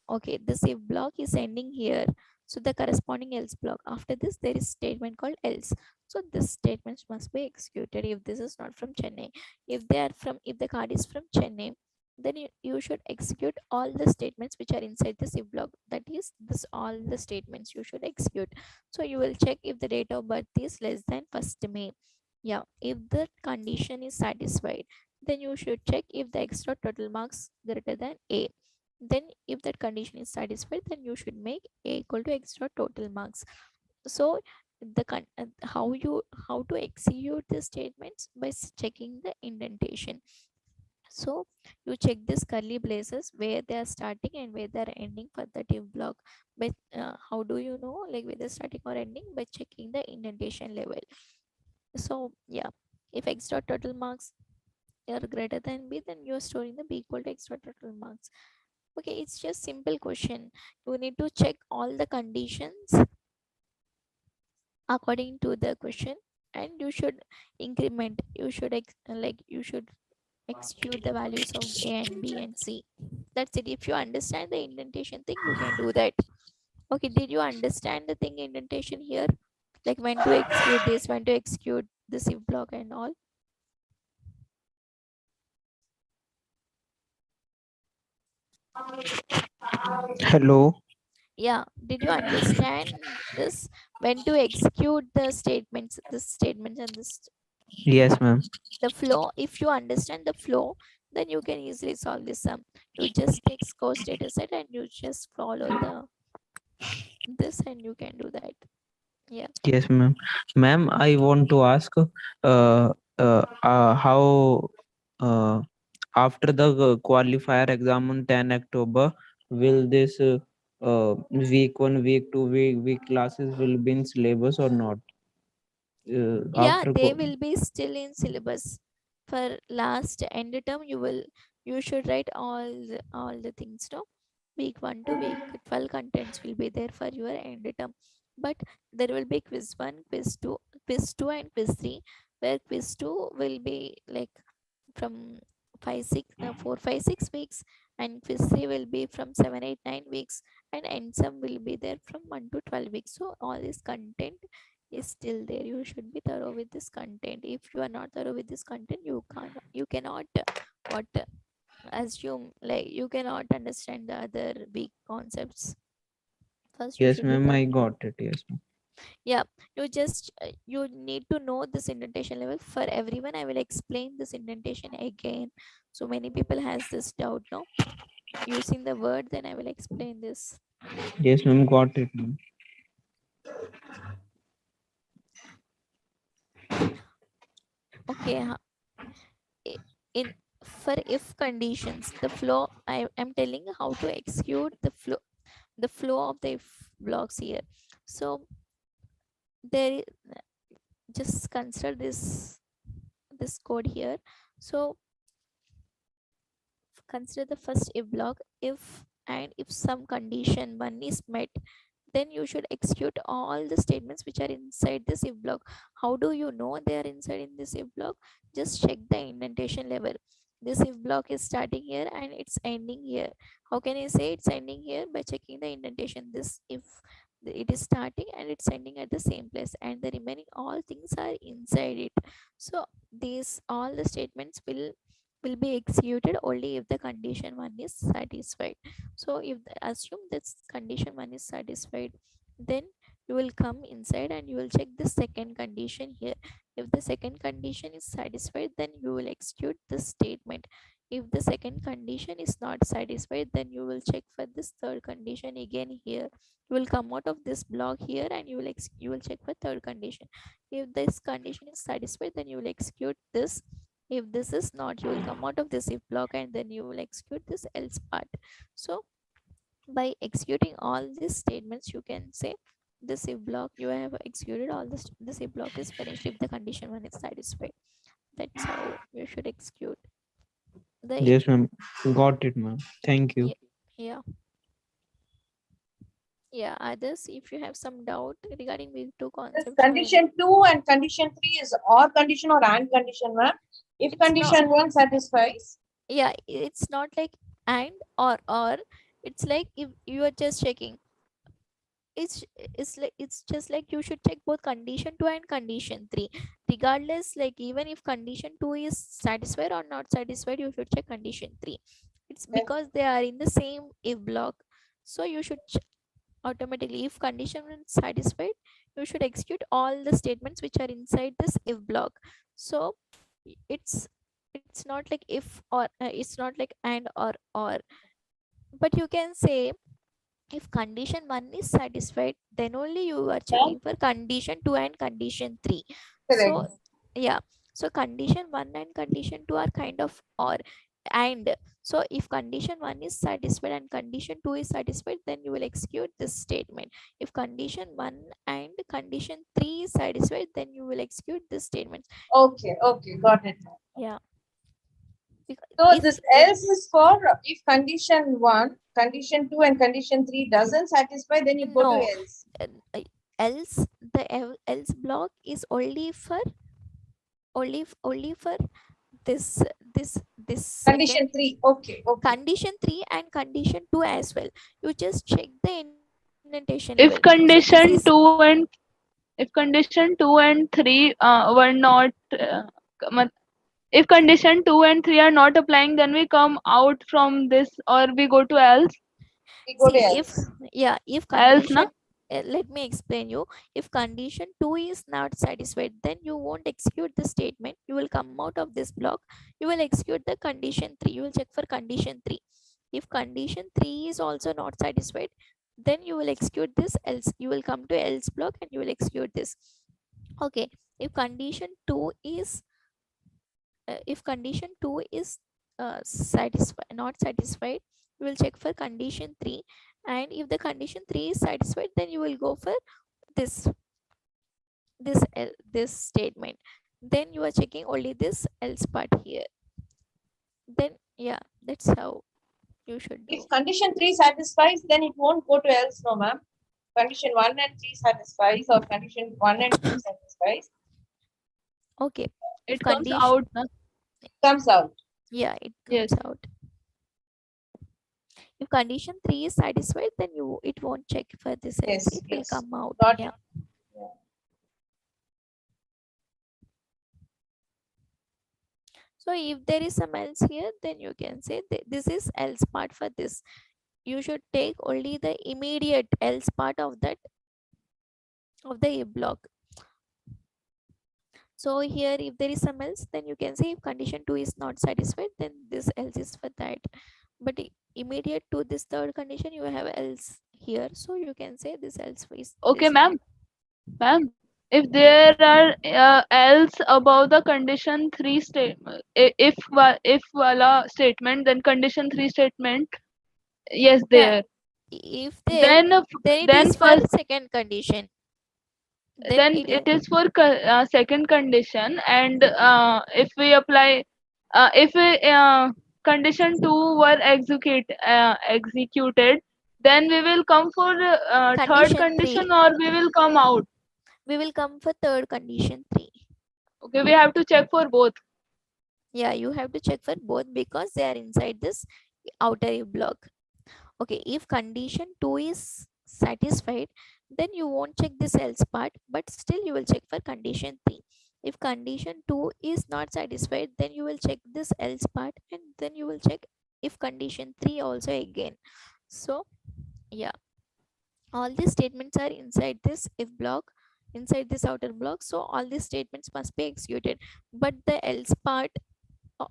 Okay, this if block is ending here, so the corresponding else block after this there is statement called else. So this statements must be executed if this is not from Chennai. If the card is from Chennai, then you should execute all the statements which are inside this if block. That is this all the statements you should execute. So you will check if the date of birth is less than 1st May. Yeah, if the condition is satisfied, then you should check if the extra total marks greater than A. Then if that condition is satisfied, then you should make A equal to extra total marks. So how to execute the statements by checking the indentation. So you check this curly braces where they are starting and where they are ending for the div block. But how do you know like whether starting or ending? By checking the indentation level. So yeah, if extra total marks are greater than B, then you're storing the B equal to extra total marks. Okay, it's just simple question. You need to check all the conditions according to the question, and you should increment. You should you should execute the values of A and B and C. That's it. If you understand the indentation thing, you can do that. Okay, did you understand the thing indentation here? Like when to execute this, when to execute this if block and all? Hello. Yeah, did you understand this? When to execute the statements, and this Yes, ma'am. the flow. If you understand the flow, then you can easily solve this sum. You just take course data set and you just follow the this and you can do that. Yeah. Yes, ma'am. Ma'am, I want to ask how after the qualifier exam on 10 October, will this week 1, week 2, week classes will be in syllabus or not? Yeah, After they will be still in syllabus. For last end term, you should write all the things, no? Week 1 to week 12 contents will be there for your end term. But there will be quiz 1, quiz 2 and quiz 3, where quiz 2 will be like from 4 5 6 weeks, and quiz 3 will be from 7 8 9 weeks, and end sum will be there from 1 to 12 weeks. So all this content is still there. You should be thorough with this content. If you are not thorough with this content, you cannot what assume, like you cannot understand the other weak concepts. First you yes, should be ma'am, I thorough. got it. Yes, ma'am. Yeah, you need to know this indentation level. For everyone, I will explain this indentation again. So many people has this doubt, no? Using the word, then I will explain this. Yes, ma'am, got it, ma'am. Okay, in for if conditions, the flow, I am telling how to execute the flow of the if blocks here. So there just consider this code here. So consider the first if block. If some condition 1 is met, then you should execute all the statements which are inside this if block. How do you know they are inside in this if block? Just check the indentation level. This if block is starting here and it's ending here. How can you say it's ending here? By checking the indentation. This if it is starting and it's ending at the same place, and the remaining all things are inside it. So these all the statements will be executed only if the condition 1 is satisfied. So if assume this condition 1 is satisfied, then you will come inside and you will check the second condition here. If the second condition is satisfied, then you will execute this statement. If the second condition is not satisfied, then you will check for this third condition again here. You will come out of this block here and you will check for third condition. If this condition is satisfied, then you will execute this. If this is not, you will come out of this if block and then you will execute this else part. So by executing all these statements, you can say this if block you have executed all this if block is finished if the condition 1 is satisfied. That's how you should execute the Yes, ma'am, got it, ma'am. Thank you. yeah. Yeah, others, if you have some doubt regarding these two concepts, Condition 2 and condition 3 is or condition or and condition, ma'am. If condition 1 satisfies. Yeah, it's not like and or it's like if you are just checking, it's just like you should check both condition 2 and condition 3 regardless. Like even if condition 2 is satisfied or not satisfied, you should check condition 3. It's because they are in the same if block. So you should automatically. If condition is satisfied, you should execute all the statements which are inside this if block. So it's not like if or it's not like and or, but you can say if condition 1 is satisfied, then only you are checking for condition 2 and condition 3. So Correct. yeah, so condition 1 and condition 2 are kind of or and. So if condition 1 is satisfied and condition 2 is satisfied, then you will execute this statement. If condition 1 and condition 3 is satisfied, then you will execute this statement. Okay, okay, got it. Yeah. So this else is for if condition 1, condition 2 and condition 3 doesn't satisfy, then you go to else. Else, the else block is only for this Condition 3. Okay, okay. Condition 3 and condition 2 as well. You just check the indentation If level. condition 2 and 3 were not if condition 2 and 3 are not applying, then we come out from this or we go to else. We go to if else. if Else, condition na? Let me explain you. If condition 2 is not satisfied, then you won't execute the statement. You will come out of this block. You will execute the condition 3. You will check for condition 3. If condition 3 is also not satisfied, then you will execute this else. You will come to else block and you will execute this. Okay. If condition 2 is not satisfied, you will check for condition 3, and if the condition 3 is satisfied, then you will go for this statement. Then you are checking only this else part here. Then yeah, that's how you should do. If condition 3 satisfies, then it won't go to else, no ma'am. Condition 1 and 3 satisfies, or condition 1 and 2 satisfies. Okay. It comes out. It comes out. Yeah, it comes out. If condition 3 is satisfied, then it won't check for this else. It will come out. Got yeah. it. Yeah. So if there is some else here, then you can say this is else part for this. You should take only the immediate else part of that of the if block. So here if there is some else, then you can say if condition 2 is not satisfied, then this else is for that. But immediate to this third condition, you have else here, so you can say this else is Okay, this. ma'am, if there are else above the condition 3 statement, if wala statement, then condition 3 statement, yes, there. If there, then it is for second condition. Then it is for second condition, and if we apply if we condition 2 were executed, then we will come for third condition, 3. or we will come out. We will come for third condition 3. Okay, we have to check for both. Yeah, you have to check for both because they are inside this outer if block. Okay, if condition 2 is satisfied, then you won't check this else part, but still you will check for condition 3. If condition 2 is not satisfied, then you will check this else part, and then you will check if condition 3 also again. So yeah, all these statements are inside this if block, inside this outer block. So all these statements must be executed, but the else part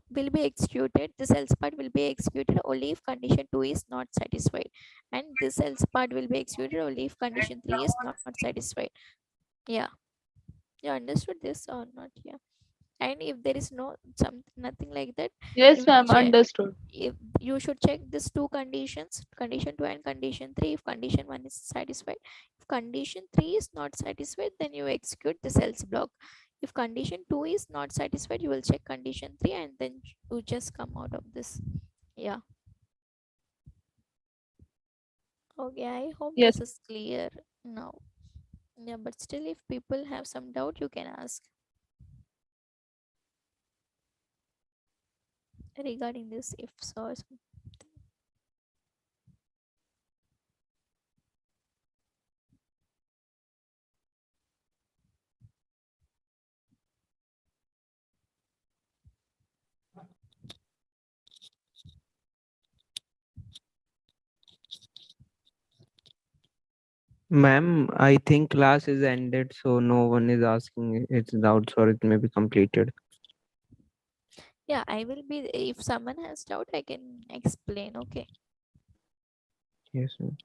will be executed. This else part will be executed only if condition 2 is not satisfied, and this else part will be executed only if condition 3 is not satisfied. Yeah, you understood this or not? Yeah. And if there is nothing like that, yes ma'am, understood. If you should check these two conditions, condition 2 and condition 3. If condition 1 is satisfied, if condition 3 is not satisfied, then you execute this else block. If condition 2 is not satisfied, you will check condition 3, and then you just come out of this. Yeah. Okay, I hope Yes. this is clear now. Yeah, but still if people have some doubt, you can ask regarding this ifs or something. Ma'am, I think class is ended, so no one is asking its doubts or it may be completed. Yeah, I will be. If someone has doubt, I can explain. Okay. Yes, ma'am.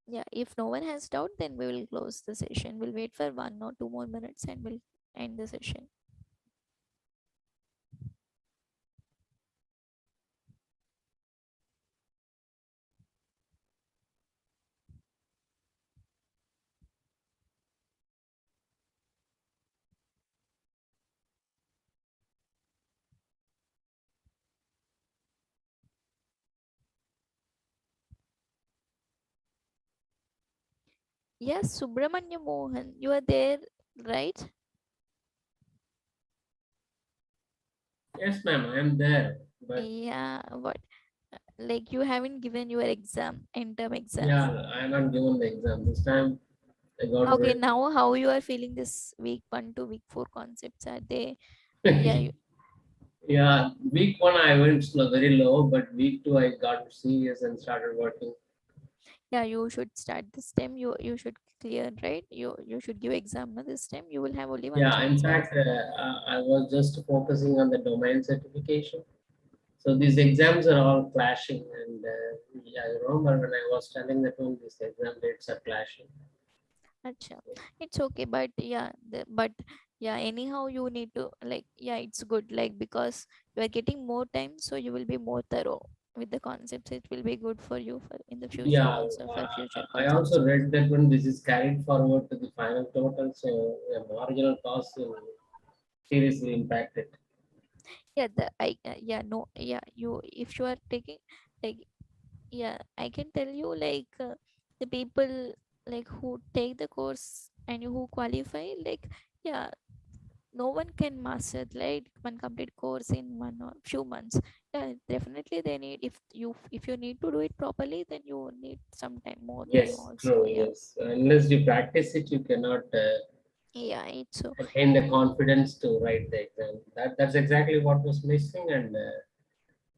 Yeah, if no one has doubt, then we will close the session. We'll wait for 1 or 2 more minutes and we'll end the session. Yes, Subramanya Mohan, you are there, right? Yes, ma'am, I am there. But Yeah, what? Like you haven't given your exam, end-term exam. yeah, I not given the exam this time. I got Okay, very now how you are feeling this week 1 to week 4 concepts? Are they? Yeah, yeah. Week one I went very low, but week two I got serious and started working. yeah. You should start this time. You should clear, right? You should give exam na this time. You will have only one Yeah, in chance. fact, I was just focusing on the domain certification. So these exams are all clashing, and yeah, I remember when I was telling that one, these exam dates are clashing. Acha. It's okay, but yeah, but yeah, anyhow you need to like, yeah, it's good, like, because you are getting more time, so you will be more thorough with the concepts. It will be good for you for in the future Yeah, also, for future I concepts. also read that when this is carried forward to the final total, so a marginal cost will seriously impact it. Yeah, yeah, no, yeah, you, if you are taking, like, yeah, I can tell you, like, the people like who take the course and who qualify, like, yeah, no one can master like one complete course in 1 or few months. Yeah, definitely they need, if you need to do it properly, then you need some time, more time Yes, also. true. Yeah, Yes, unless you practice it, you cannot yeah, it's so. attain the confidence to write the exam. That's exactly what was missing, and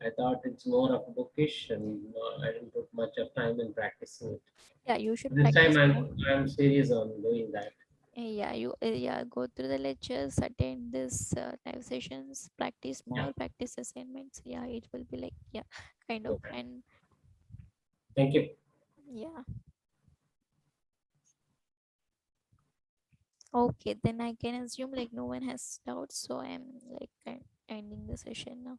I thought it's more of bookish, and I didn't put much of time in practicing it. Yeah, you should This time practice more. I'm serious on doing that. Yeah, you, yeah, go through the lectures, attend this live sessions, practice Yeah. more, practice assignments. Yeah, it will be like, yeah, kind of. Okay. And Thank you. yeah, okay, then I can assume like no one has doubts, so I'm like ending the session now.